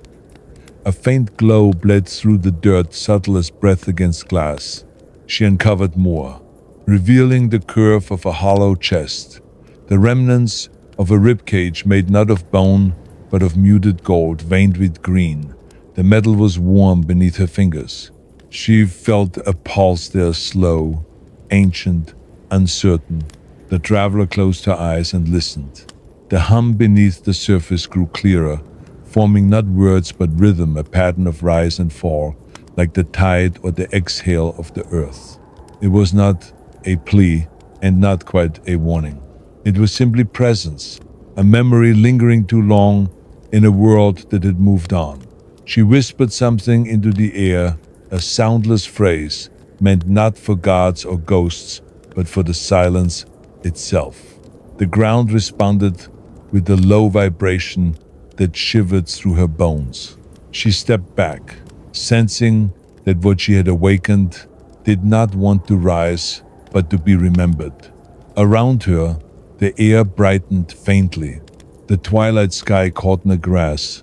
A faint glow bled through the dirt, subtle as breath against glass. She uncovered more, revealing the curve of a hollow chest, the remnants of a ribcage made not of bone but of muted gold veined with green. The metal was warm beneath her fingers. She felt a pulse there, slow, ancient, uncertain. The traveler closed her eyes and listened. The hum beneath the surface grew clearer, forming not words but rhythm, a pattern of rise and fall, like the tide or the exhale of the earth. It was not a plea and not quite a warning. It was simply presence, a memory lingering too long in a world that had moved on. She whispered something into the air, a soundless phrase meant not for gods or ghosts, but for the silence itself. The ground responded with a low vibration that shivered through her bones. She stepped back, sensing that what she had awakened did not want to rise, but to be remembered. Around her, the air brightened faintly. The twilight sky caught in the grass,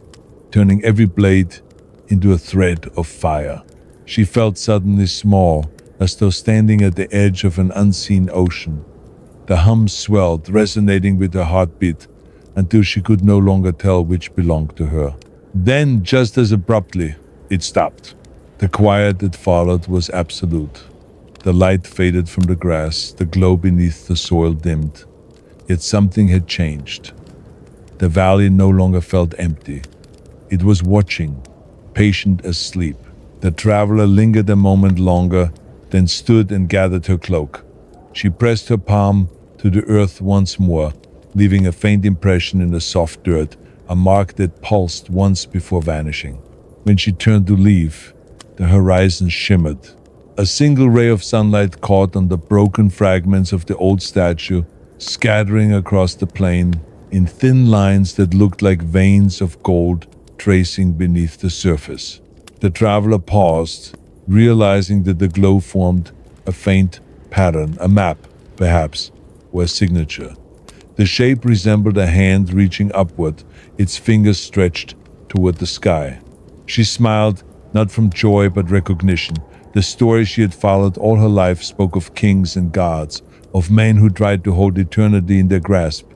turning every blade into a thread of fire. She felt suddenly small, as though standing at the edge of an unseen ocean. The hum swelled, resonating with her heartbeat, until she could no longer tell which belonged to her. Then, just as abruptly, it stopped. The quiet that followed was absolute. The light faded from the grass, the glow beneath the soil dimmed. Yet something had changed. The valley no longer felt empty. It was watching, patient as sleep. The traveler lingered a moment longer, then stood and gathered her cloak. She pressed her palm to the earth once more, leaving a faint impression in the soft dirt, a mark that pulsed once before vanishing. When she turned to leave, the horizon shimmered. A single ray of sunlight caught on the broken fragments of the old statue, scattering across the plain in thin lines that looked like veins of gold tracing beneath the surface. The traveler paused, realizing that the glow formed a faint pattern, a map, perhaps, or a signature. The shape resembled a hand reaching upward, its fingers stretched toward the sky. She smiled, not from joy but recognition. The story she had followed all her life spoke of kings and gods, of men who tried to hold eternity in their grasp,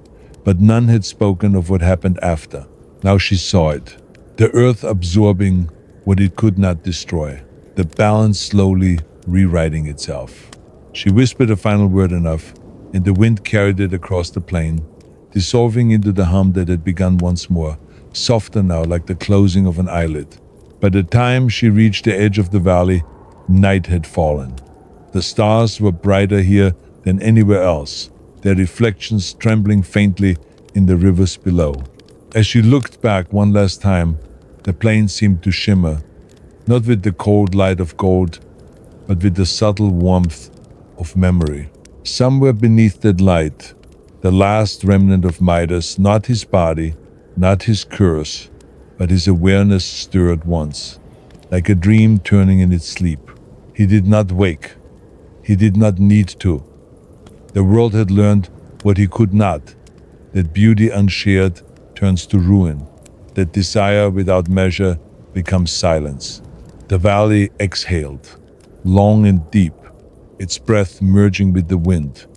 but none had spoken of what happened after. Now she saw it, the earth absorbing what it could not destroy, the balance slowly rewriting itself. She whispered a final word enough, and the wind carried it across the plain, dissolving into the hum that had begun once more, softer now like the closing of an eyelid. By the time she reached the edge of the valley, night had fallen. The stars were brighter here than anywhere else, their reflections trembling faintly in the rivers below. As she looked back one last time, the plain seemed to shimmer, not with the cold light of gold, but with the subtle warmth of memory. Somewhere beneath that light, the last remnant of Midas, not his body, not his curse, but his awareness stirred once, like a dream turning in its sleep. He did not wake. He did not need to. The world had learned what he could not, that beauty unshared turns to ruin, that desire without measure becomes silence. The valley exhaled, long and deep, its breath merging with the wind.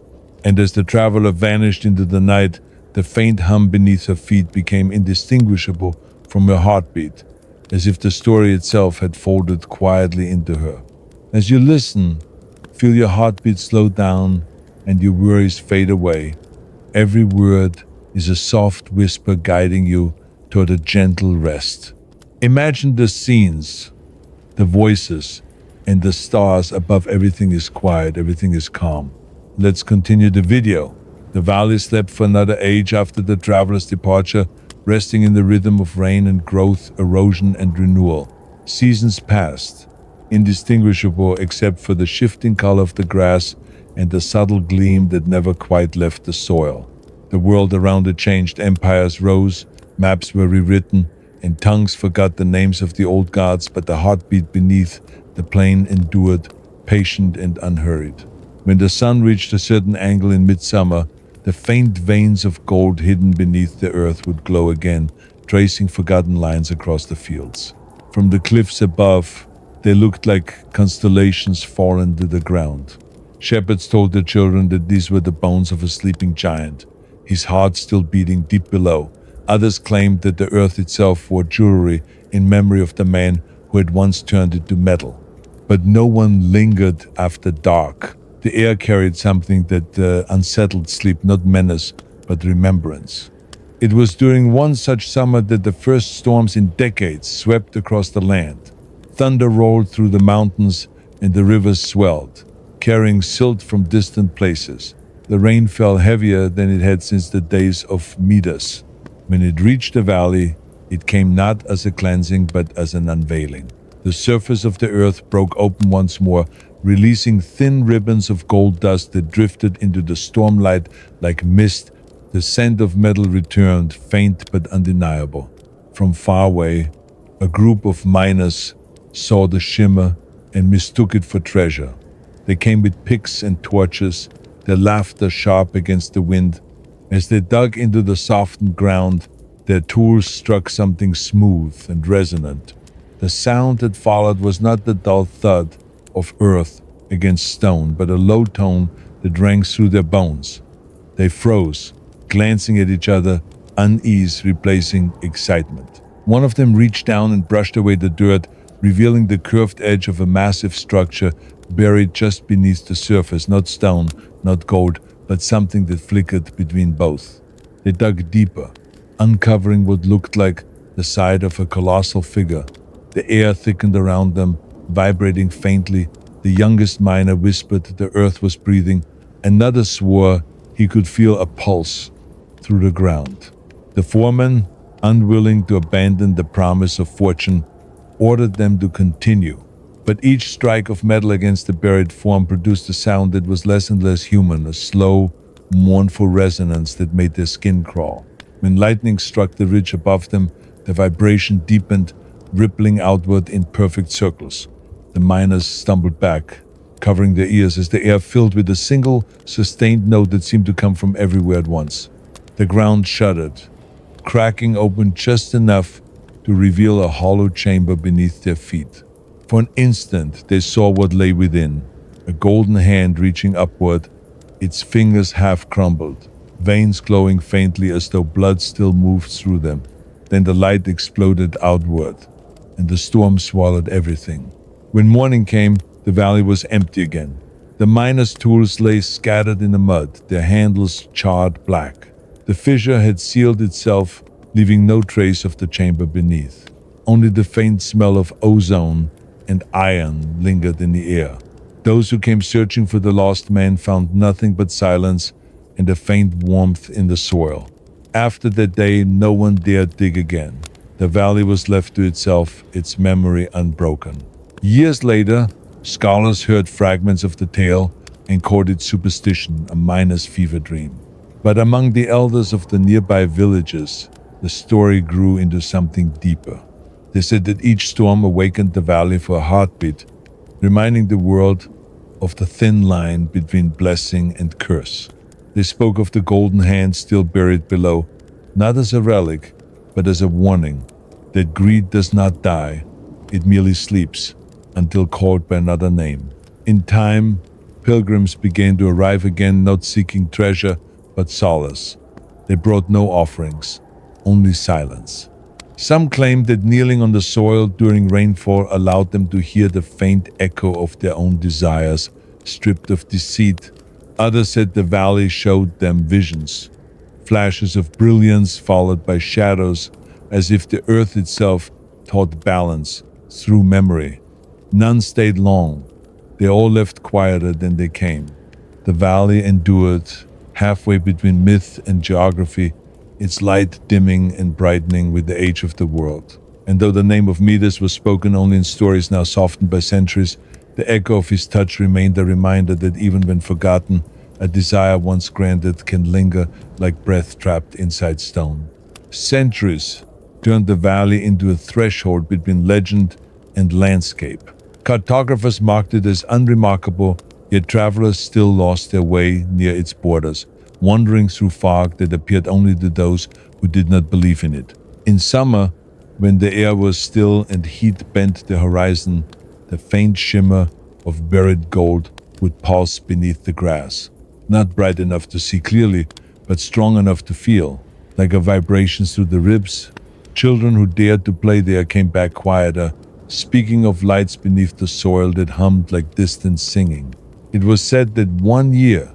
And as the traveler vanished into the night, the faint hum beneath her feet became indistinguishable from her heartbeat, as if the story itself had folded quietly into her. As you listen, feel your heartbeat slow down and your worries fade away. Every word is a soft whisper guiding you toward a gentle rest. Imagine the scenes, the voices, and the stars above. Everything is quiet, everything is calm. Let's continue the video. The valley slept for another age after the traveler's departure, resting in the rhythm of rain and growth, erosion and renewal. Seasons passed, indistinguishable except for the shifting color of the grass and the subtle gleam that never quite left the soil. The world around it changed, empires rose, maps were rewritten, and tongues forgot the names of the old gods, but the heartbeat beneath the plain endured, patient and unhurried. When the sun reached a certain angle in midsummer, the faint veins of gold hidden beneath the earth would glow again, tracing forgotten lines across the fields. From the cliffs above, they looked like constellations fallen to the ground. Shepherds told their children that these were the bones of a sleeping giant, his heart still beating deep below. Others claimed that the earth itself wore jewelry in memory of the man who had once turned it to metal. But no one lingered after dark. The air carried something that unsettled sleep, not menace, but remembrance. It was during one such summer that the first storms in decades swept across the land. Thunder rolled through the mountains and the rivers swelled, carrying silt from distant places. The rain fell heavier than it had since the days of Midas. When it reached the valley, it came not as a cleansing but as an unveiling. The surface of the earth broke open once more, releasing thin ribbons of gold dust that drifted into the stormlight like mist. The scent of metal returned, faint but undeniable. From far away, a group of miners saw the shimmer and mistook it for treasure. They came with picks and torches, their laughter sharp against the wind. As they dug into the softened ground, their tools struck something smooth and resonant. The sound that followed was not the dull thud of earth against stone, but a low tone that rang through their bones. They froze, glancing at each other, unease replacing excitement. One of them reached down and brushed away the dirt, revealing the curved edge of a massive structure buried just beneath the surface, not stone, not gold, but something that flickered between both. They dug deeper, uncovering what looked like the side of a colossal figure. The air thickened around them, vibrating faintly. The youngest miner whispered the earth was breathing. Another swore he could feel a pulse through the ground. The foreman, unwilling to abandon the promise of fortune, ordered them to continue. But each strike of metal against the buried form produced a sound that was less and less human, a slow, mournful resonance that made their skin crawl. When lightning struck the ridge above them, the vibration deepened, rippling outward in perfect circles. The miners stumbled back, covering their ears as the air filled with a single, sustained note that seemed to come from everywhere at once. The ground shuddered, cracking open just enough to reveal a hollow chamber beneath their feet. For an instant, they saw what lay within, a golden hand reaching upward, its fingers half crumbled, veins glowing faintly as though blood still moved through them. Then the light exploded outward, and the storm swallowed everything. When morning came, the valley was empty again. The miners' tools lay scattered in the mud, their handles charred black. The fissure had sealed itself, leaving no trace of the chamber beneath. Only the faint smell of ozone and iron lingered in the air. Those who came searching for the lost man found nothing but silence and a faint warmth in the soil. After that day, no one dared dig again. The valley was left to itself, its memory unbroken. Years later, scholars heard fragments of the tale and called it superstition, a miner's fever dream. But among the elders of the nearby villages, the story grew into something deeper. They said that each storm awakened the valley for a heartbeat, reminding the world of the thin line between blessing and curse. They spoke of the golden hand still buried below, not as a relic, but as a warning that greed does not die, it merely sleeps until called by another name. In time, pilgrims began to arrive again, not seeking treasure, but solace. They brought no offerings, only silence. Some claimed that kneeling on the soil during rainfall allowed them to hear the faint echo of their own desires, stripped of deceit. Others said the valley showed them visions, flashes of brilliance followed by shadows, as if the earth itself taught balance through memory. None stayed long. They all left quieter than they came. The valley endured, halfway between myth and geography, its light dimming and brightening with the age of the world. And though the name of Midas was spoken only in stories now softened by centuries, the echo of his touch remained a reminder that even when forgotten, a desire once granted can linger like breath trapped inside stone. Centuries turned the valley into a threshold between legend and landscape. Cartographers marked it as unremarkable, yet travelers still lost their way near its borders, wandering through fog that appeared only to those who did not believe in it. In summer, when the air was still and heat bent the horizon, the faint shimmer of buried gold would pulse beneath the grass, not bright enough to see clearly, but strong enough to feel, like a vibration through the ribs. Children who dared to play there came back quieter, speaking of lights beneath the soil that hummed like distant singing. It was said that one year,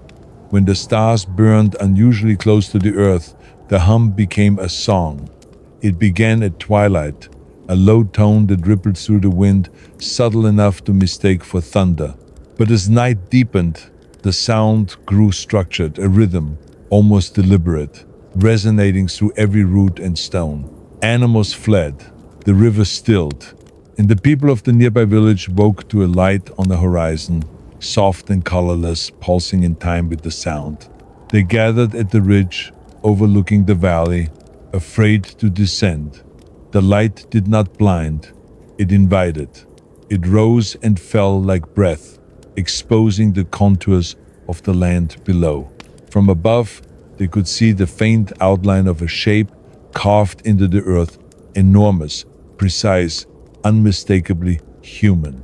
when the stars burned unusually close to the earth, the hum became a song. It began at twilight, a low tone that rippled through the wind, subtle enough to mistake for thunder. But as night deepened, the sound grew structured, a rhythm, almost deliberate, resonating through every root and stone. Animals fled, the river stilled, and the people of the nearby village woke to a light on the horizon, soft and colorless, pulsing in time with the sound. They gathered at the ridge, overlooking the valley, afraid to descend. The light did not blind, it invited. It rose and fell like breath, exposing the contours of the land below. From above, they could see the faint outline of a shape carved into the earth, enormous, precise, unmistakably human.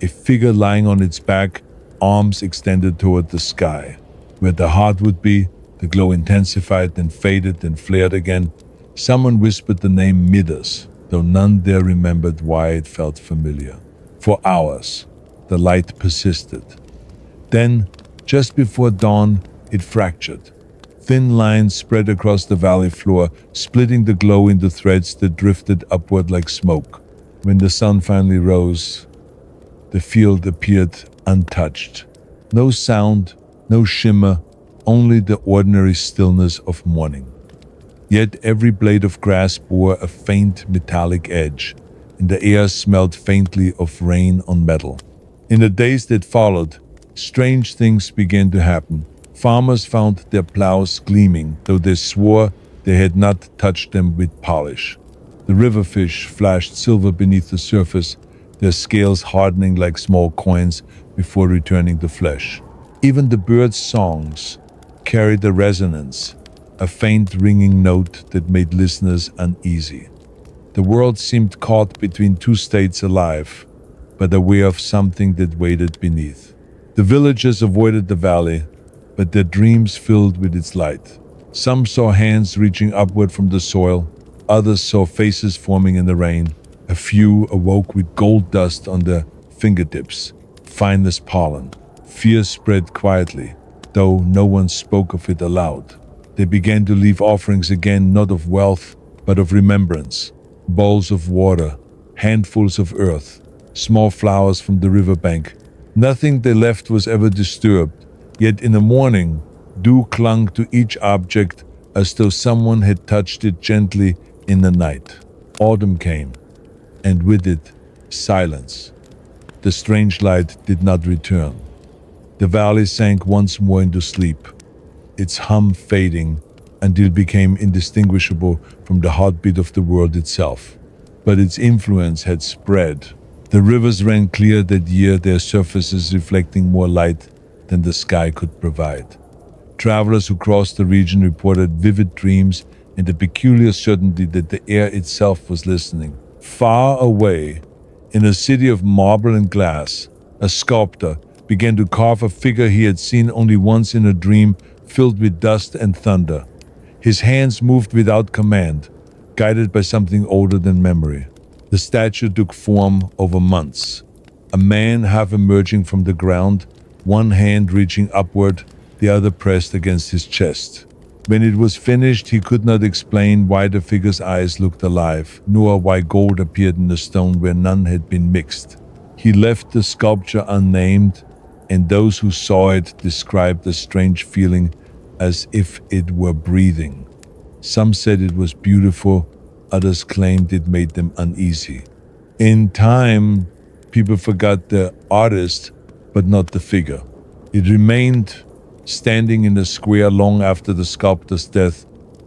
A figure lying on its back, arms extended toward the sky. Where the heart would be, the glow intensified, then faded, then flared again. Someone whispered the name Midas, though none there remembered why it felt familiar. For hours, the light persisted. Then, just before dawn, it fractured. Thin lines spread across the valley floor, splitting the glow into threads that drifted upward like smoke. When the sun finally rose, the field appeared untouched. No sound, no shimmer, only the ordinary stillness of morning. Yet every blade of grass bore a faint metallic edge, and the air smelled faintly of rain on metal. In the days that followed, strange things began to happen. Farmers found their plows gleaming, though they swore they had not touched them with polish. The river fish flashed silver beneath the surface, their scales hardening like small coins before returning to flesh. Even the birds' songs carried a resonance, a faint ringing note that made listeners uneasy. The world seemed caught between two states alive, but aware of something that waited beneath. The villagers avoided the valley, but their dreams filled with its light. Some saw hands reaching upward from the soil, others saw faces forming in the rain. A few awoke with gold dust on their fingertips, fine as pollen. Fear spread quietly, though no one spoke of it aloud. They began to leave offerings again, not of wealth, but of remembrance. Bowls of water, handfuls of earth, small flowers from the riverbank. Nothing they left was ever disturbed, yet in the morning, dew clung to each object as though someone had touched it gently in the night. Autumn came, and with it, silence. The strange light did not return. The valley sank once more into sleep, its hum fading until it became indistinguishable from the heartbeat of the world itself. But its influence had spread. The rivers ran clear that year, their surfaces reflecting more light than the sky could provide. Travelers who crossed the region reported vivid dreams and a peculiar certainty that the air itself was listening. Far away, in a city of marble and glass, a sculptor began to carve a figure he had seen only once in a dream, filled with dust and thunder. His hands moved without command, guided by something older than memory. The statue took form over months. A man half emerging from the ground, one hand reaching upward, the other pressed against his chest. When it was finished, he could not explain why the figure's eyes looked alive, nor why gold appeared in the stone where none had been mixed. He left the sculpture unnamed, and those who saw it described the strange feeling as if it were breathing. Some said it was beautiful, others claimed it made them uneasy. In time, people forgot the artist, but not the figure. It remained standing in the square long after the sculptor's death,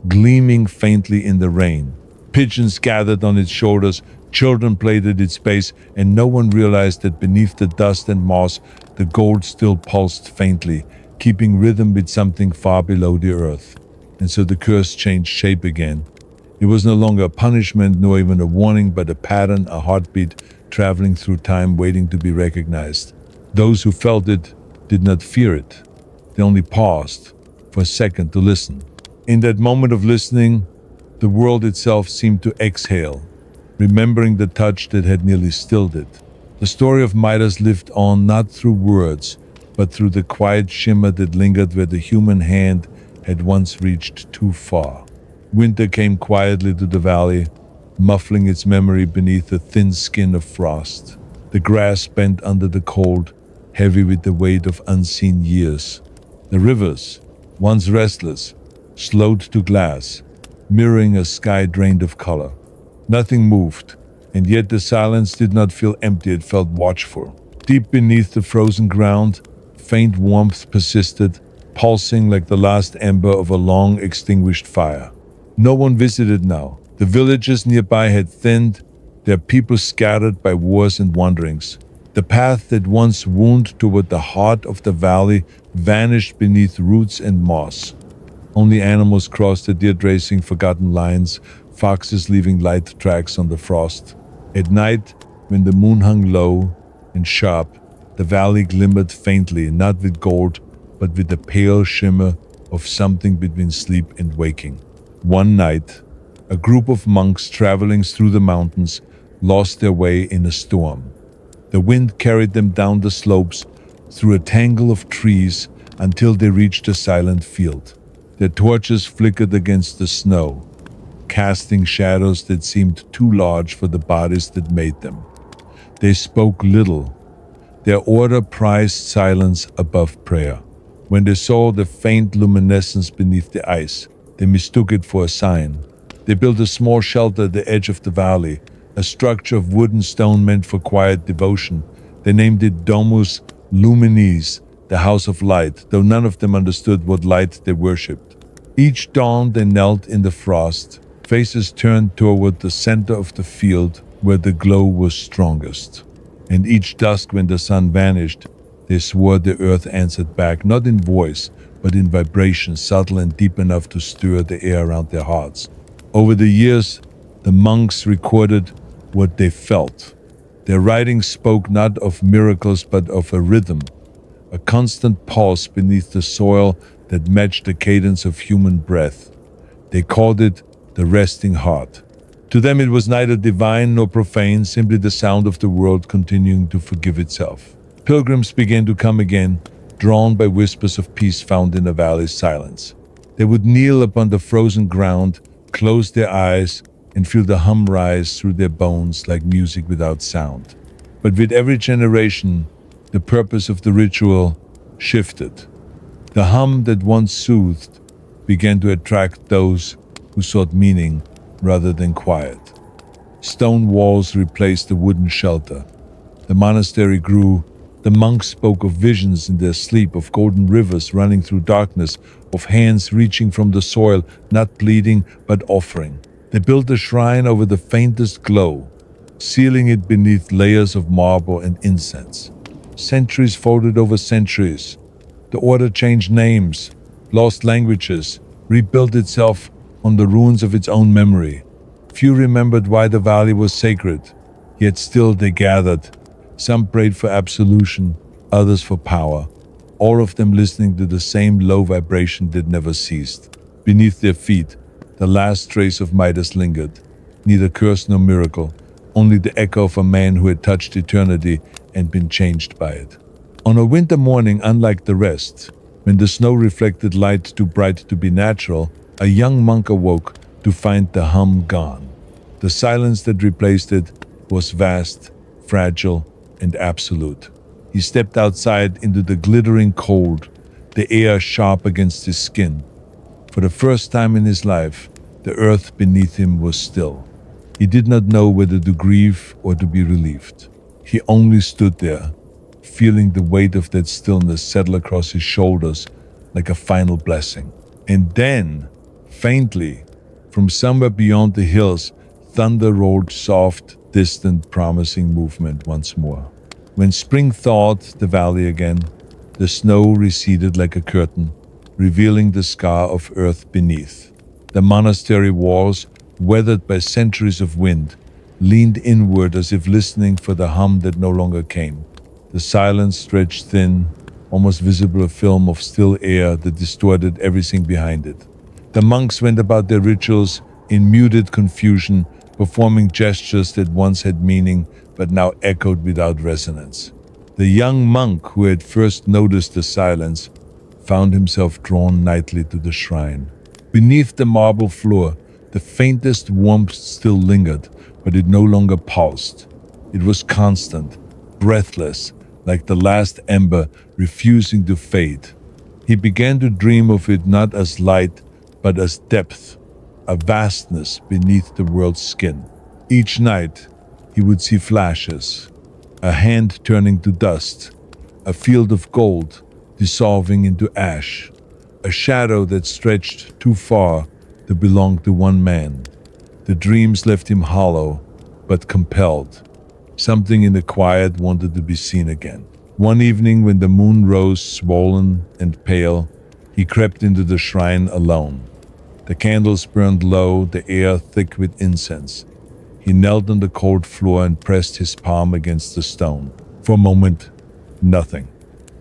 gleaming faintly in the rain. Pigeons gathered on its shoulders, children played at its base, and no one realized that beneath the dust and moss, the gold still pulsed faintly, keeping rhythm with something far below the earth. And so the curse changed shape again. It was no longer a punishment, nor even a warning, but a pattern, a heartbeat, traveling through time, waiting to be recognized. Those who felt it did not fear it. They only paused for a second to listen. In that moment of listening, the world itself seemed to exhale, remembering the touch that had nearly stilled it. The story of Midas lived on not through words, but through the quiet shimmer that lingered where the human hand had once reached too far. Winter came quietly to the valley, muffling its memory beneath a thin skin of frost. The grass bent under the cold, heavy with the weight of unseen years. The rivers, once restless, slowed to glass, mirroring a sky drained of color. Nothing moved, and yet the silence did not feel empty, it felt watchful. Deep beneath the frozen ground, faint warmth persisted, pulsing like the last ember of a long extinguished fire. No one visited now. The villages nearby had thinned, their people scattered by wars and wanderings. The path that once wound toward the heart of the valley vanished beneath roots and moss. Only animals crossed it, deer tracing forgotten lines, foxes leaving light tracks on the frost. At night, when the moon hung low and sharp, the valley glimmered faintly, not with gold, but with the pale shimmer of something between sleep and waking. One night, a group of monks traveling through the mountains lost their way in a storm. The wind carried them down the slopes, through a tangle of trees, until they reached a silent field. Their torches flickered against the snow, casting shadows that seemed too large for the bodies that made them. They spoke little. Their order prized silence above prayer. When they saw the faint luminescence beneath the ice, they mistook it for a sign. They built a small shelter at the edge of the valley, a structure of wood and stone meant for quiet devotion. They named it Domus Luminis, the House of Light, though none of them understood what light they worshipped. Each dawn they knelt in the frost, faces turned toward the center of the field where the glow was strongest. And each dusk when the sun vanished, they swore the earth answered back, not in voice, but in vibration, subtle and deep enough to stir the air around their hearts. Over the years, the monks recorded what they felt. Their writings spoke not of miracles but of a rhythm, a constant pulse beneath the soil that matched the cadence of human breath. They called it the resting heart. To them it was neither divine nor profane, simply the sound of the world continuing to forgive itself. Pilgrims began to come again, drawn by whispers of peace found in the valley's silence. They would kneel upon the frozen ground, close their eyes, and feel the hum rise through their bones like music without sound. But with every generation, the purpose of the ritual shifted. The hum that once soothed began to attract those who sought meaning rather than quiet. Stone walls replaced the wooden shelter. The monastery grew. The monks spoke of visions in their sleep, of golden rivers running through darkness, of hands reaching from the soil, not pleading but offering. They built a shrine over the faintest glow, sealing it beneath layers of marble and incense. Centuries folded over centuries. The order changed names, lost languages, rebuilt itself on the ruins of its own memory. Few remembered why the valley was sacred, yet still they gathered. Some prayed for absolution, others for power, all of them listening to the same low vibration that never ceased. Beneath their feet, the last trace of Midas lingered, neither curse nor miracle, only the echo of a man who had touched eternity and been changed by it. On a winter morning unlike the rest, when the snow reflected light too bright to be natural, a young monk awoke to find the hum gone. The silence that replaced it was vast, fragile, and absolute. He stepped outside into the glittering cold, the air sharp against his skin. For the first time in his life, the earth beneath him was still. He did not know whether to grieve or to be relieved. He only stood there, feeling the weight of that stillness settle across his shoulders like a final blessing. And then, faintly, from somewhere beyond the hills, thunder rolled soft, distant, promising movement once more. When spring thawed the valley again, the snow receded like a curtain, revealing the scar of earth beneath. The monastery walls, weathered by centuries of wind, leaned inward as if listening for the hum that no longer came. The silence stretched thin, almost visible, a film of still air that distorted everything behind it. The monks went about their rituals in muted confusion, performing gestures that once had meaning but now echoed without resonance. The young monk who had first noticed the silence found himself drawn nightly to the shrine. Beneath the marble floor, the faintest warmth still lingered, but it no longer pulsed. It was constant, breathless, like the last ember refusing to fade. He began to dream of it not as light, but as depth, a vastness beneath the world's skin. Each night, he would see flashes, a hand turning to dust, a field of gold dissolving into ash, a shadow that stretched too far to belong to one man. The dreams left him hollow, but compelled. Something in the quiet wanted to be seen again. One evening, when the moon rose swollen and pale, he crept into the shrine alone. The candles burned low, the air thick with incense. He knelt on the cold floor and pressed his palm against the stone. For a moment, nothing.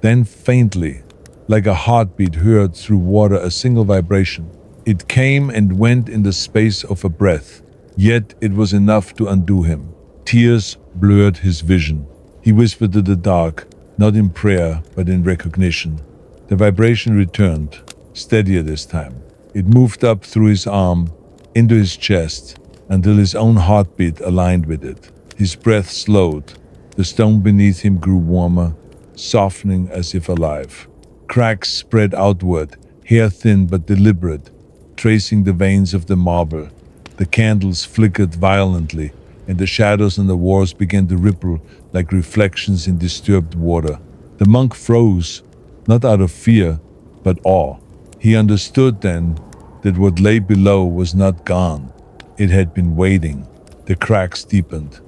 Then faintly, like a heartbeat heard through water, a single vibration. It came and went in the space of a breath, yet it was enough to undo him. Tears blurred his vision. He whispered to the dark, not in prayer, but in recognition. The vibration returned, steadier this time. It moved up through his arm, into his chest, until his own heartbeat aligned with it. His breath slowed. The stone beneath him grew warmer, softening as if alive. Cracks spread outward, hair thin but deliberate, tracing the veins of the marble. The candles flickered violently, and the shadows on the walls began to ripple like reflections in disturbed water. The monk froze, not out of fear, but awe. He understood then that what lay below was not gone. It had been waiting. The cracks deepened.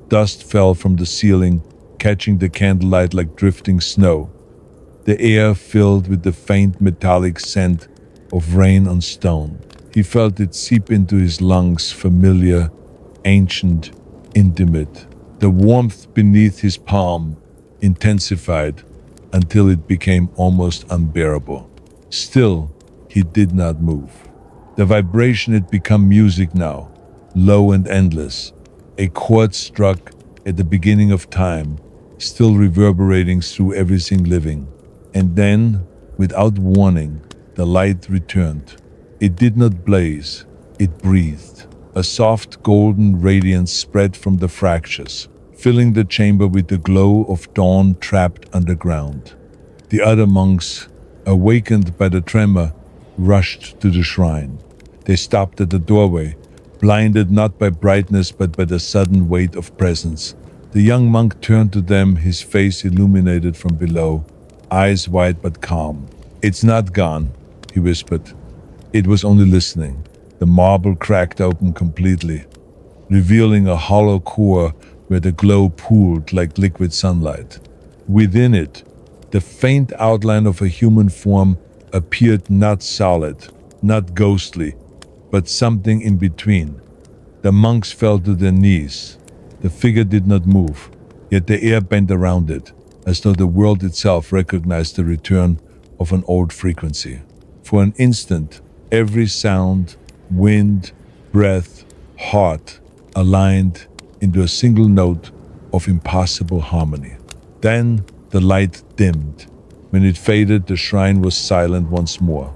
Dust fell from the ceiling, catching the candlelight like drifting snow. The air filled with the faint metallic scent of rain on stone. He felt it seep into his lungs, familiar, ancient, intimate. The warmth beneath his palm intensified until it became almost unbearable. Still, he did not move. The vibration had become music now, low and endless. A chord struck at the beginning of time, still reverberating through everything living. And then, without warning, the light returned. It did not blaze, it breathed. A soft golden radiance spread from the fractures, filling the chamber with the glow of dawn trapped underground. The other monks, awakened by the tremor, rushed to the shrine. They stopped at the doorway, blinded not by brightness but by the sudden weight of presence. The young monk turned to them, his face illuminated from below, eyes wide but calm. "It's not gone," he whispered. It was only listening. The marble cracked open completely, revealing a hollow core where the glow pooled like liquid sunlight. Within it, the faint outline of a human form appeared, not solid, not ghostly, but something in between. The monks fell to their knees. The figure did not move, yet the air bent around it, as though the world itself recognized the return of an old frequency. For an instant, every sound, wind, breath, heart, aligned into a single note of impossible harmony. Then the light dimmed. When it faded, the shrine was silent once more.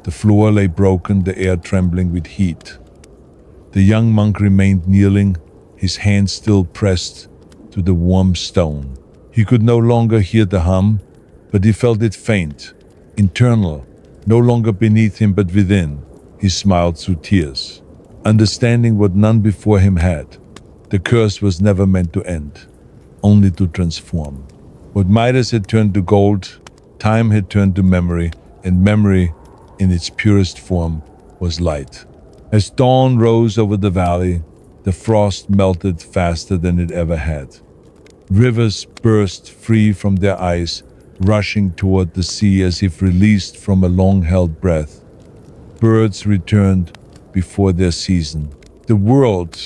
The floor lay broken, the air trembling with heat. The young monk remained kneeling, his hands still pressed to the warm stone. He could no longer hear the hum, but he felt it faint, internal, no longer beneath him but within. He smiled through tears, understanding what none before him had. The curse was never meant to end, only to transform. What Midas had turned to gold, time had turned to memory, and memory, in its purest form, was light. As dawn rose over the valley, The frost melted faster than it ever had. Rivers burst free from their ice, rushing toward the sea as if released from a long-held breath. Birds returned before their season. The world,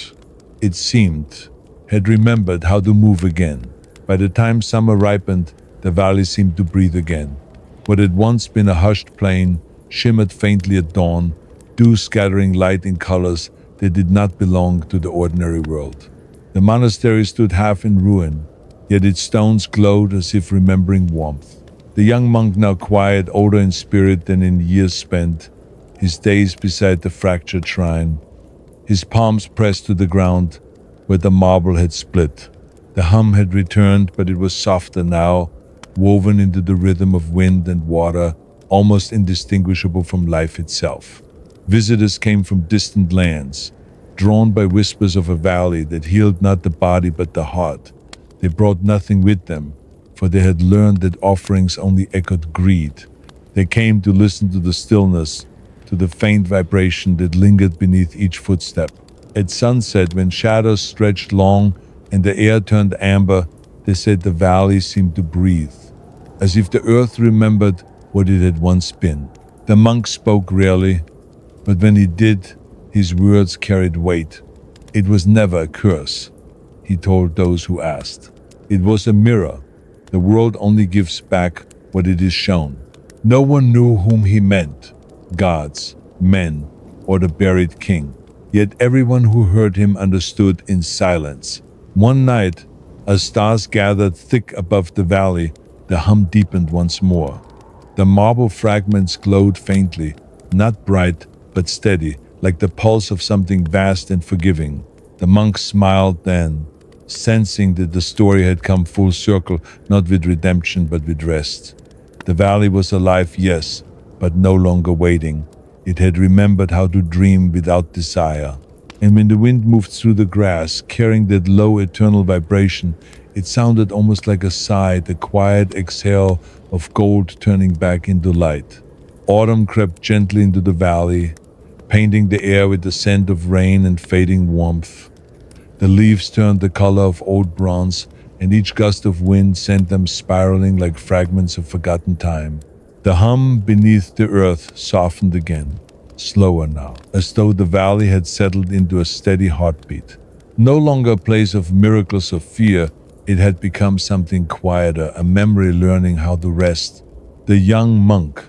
it seemed, had remembered how to move again. By the time summer ripened, the valley seemed to breathe again. What had once been a hushed plain shimmered faintly at dawn, dew scattering light in colors that did not belong to the ordinary world. The monastery stood half in ruin, yet its stones glowed as if remembering warmth. The young monk, now quiet, older in spirit than in years spent, his days beside the fractured shrine, his palms pressed to the ground where the marble had split. The hum had returned, but it was softer now, woven into the rhythm of wind and water, almost indistinguishable from life itself. Visitors came from distant lands, drawn by whispers of a valley that healed not the body but the heart. They brought nothing with them, for they had learned that offerings only echoed greed. They came to listen to the stillness, to the faint vibration that lingered beneath each footstep. At sunset, when shadows stretched long and the air turned amber, they said the valley seemed to breathe, as if the earth remembered what it had once been. The monk spoke rarely, but when he did, his words carried weight. It was never a curse, he told those who asked. It was a mirror. The world only gives back what it is shown. No one knew whom he meant, gods, men, or the buried king. Yet everyone who heard him understood in silence. One night, as stars gathered thick above the valley, the hum deepened once more. The marble fragments glowed faintly, not bright, but steady, like the pulse of something vast and forgiving. The monk smiled then, sensing that the story had come full circle, not with redemption but with rest. The valley was alive, yes, but no longer waiting. It had remembered how to dream without desire. And when the wind moved through the grass, carrying that low eternal vibration, it sounded almost like a sigh, the quiet exhale of gold turning back into light. Autumn crept gently into the valley, painting the air with the scent of rain and fading warmth. The leaves turned the color of old bronze, and each gust of wind sent them spiraling like fragments of forgotten time. The hum beneath the earth softened again, slower now, as though the valley had settled into a steady heartbeat. No longer a place of miracles or fear, it had become something quieter, a memory learning how to rest. The young monk,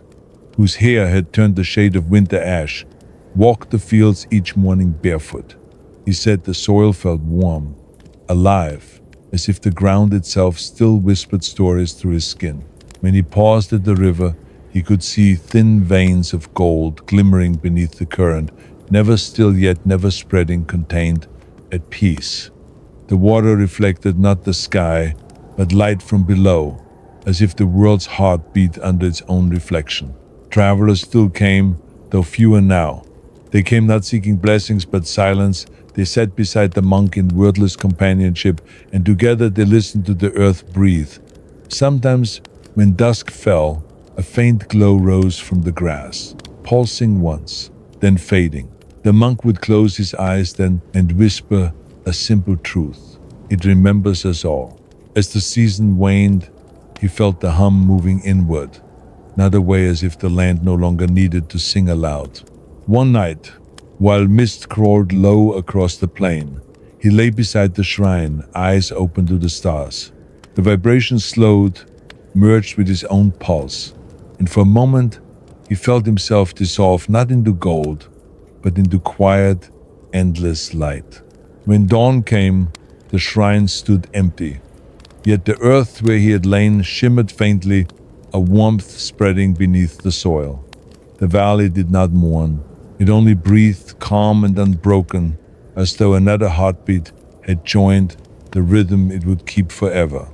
whose hair had turned the shade of winter ash, walked the fields each morning barefoot. He said the soil felt warm, alive, as if the ground itself still whispered stories through his skin. When he paused at the river, he could see thin veins of gold glimmering beneath the current, never still yet never spreading, contained, at peace. The water reflected not the sky, but light from below, as if the world's heart beat under its own reflection. Travelers still came, though fewer now. They came not seeking blessings but silence. They sat beside the monk in wordless companionship, and together they listened to the earth breathe. Sometimes, when dusk fell, a faint glow rose from the grass, pulsing once, then fading. The monk would close his eyes then and whisper a simple truth. It remembers us all. As the season waned, he felt the hum moving inward, not away, as if the land no longer needed to sing aloud. One night, while mist crawled low across the plain, he lay beside the shrine, eyes open to the stars. The vibration slowed, merged with his own pulse, and for a moment he felt himself dissolve not into gold, but into quiet, endless light. When dawn came, the shrine stood empty, yet the earth where he had lain shimmered faintly, a warmth spreading beneath the soil. The valley did not mourn. It only breathed, calm and unbroken, as though another heartbeat had joined the rhythm it would keep forever.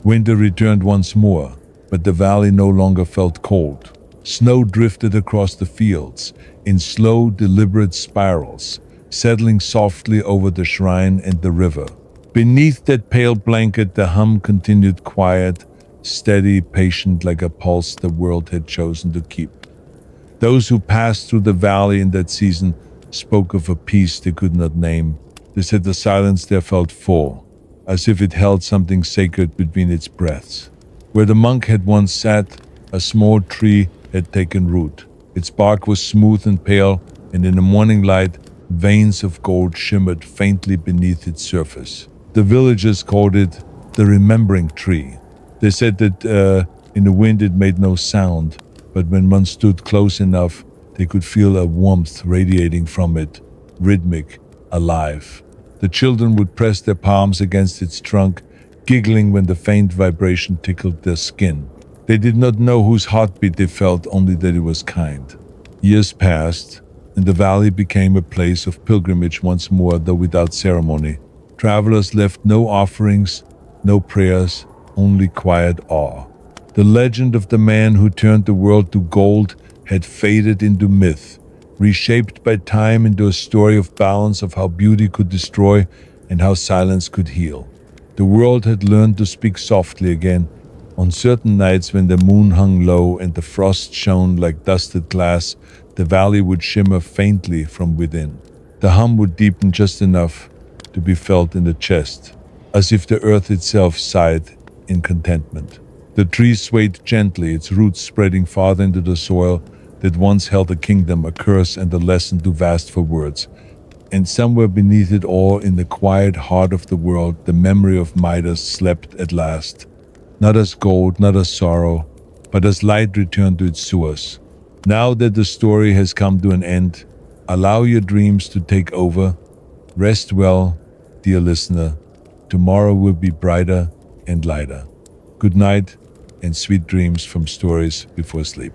Winter returned once more, but the valley no longer felt cold. Snow drifted across the fields in slow, deliberate spirals, settling softly over the shrine and the river. Beneath that pale blanket, the hum continued quiet, steady, patient, like a pulse the world had chosen to keep. Those who passed through the valley in that season spoke of a peace they could not name, They said the silence there felt full, as if it held something sacred between its breaths. Where the monk had once sat, a small tree had taken root. Its bark was smooth and pale, and in the morning light, veins of gold shimmered faintly beneath its surface. The villagers called it the remembering tree. They said that in the wind it made no sound, but when one stood close enough, they could feel a warmth radiating from it, rhythmic, alive. The children would press their palms against its trunk, giggling when the faint vibration tickled their skin. They did not know whose heartbeat they felt, only that it was kind. Years passed, and the valley became a place of pilgrimage once more, though without ceremony. Travelers left no offerings, no prayers, only quiet awe. The legend of the man who turned the world to gold had faded into myth, reshaped by time into a story of balance, of how beauty could destroy and how silence could heal. The world had learned to speak softly again. On certain nights when the moon hung low and the frost shone like dusted glass, the valley would shimmer faintly from within. The hum would deepen just enough to be felt in the chest, as if the earth itself sighed in contentment. The tree swayed gently, its roots spreading farther into the soil that once held a kingdom, a curse and a lesson too vast for words. And somewhere beneath it all, in the quiet heart of the world, the memory of Midas slept at last. Not as gold, not as sorrow, but as light returned to its source. Now that the story has come to an end, allow your dreams to take over. Rest well, dear listener. Tomorrow will be brighter and lighter. Good night and sweet dreams from Stories Before Sleep.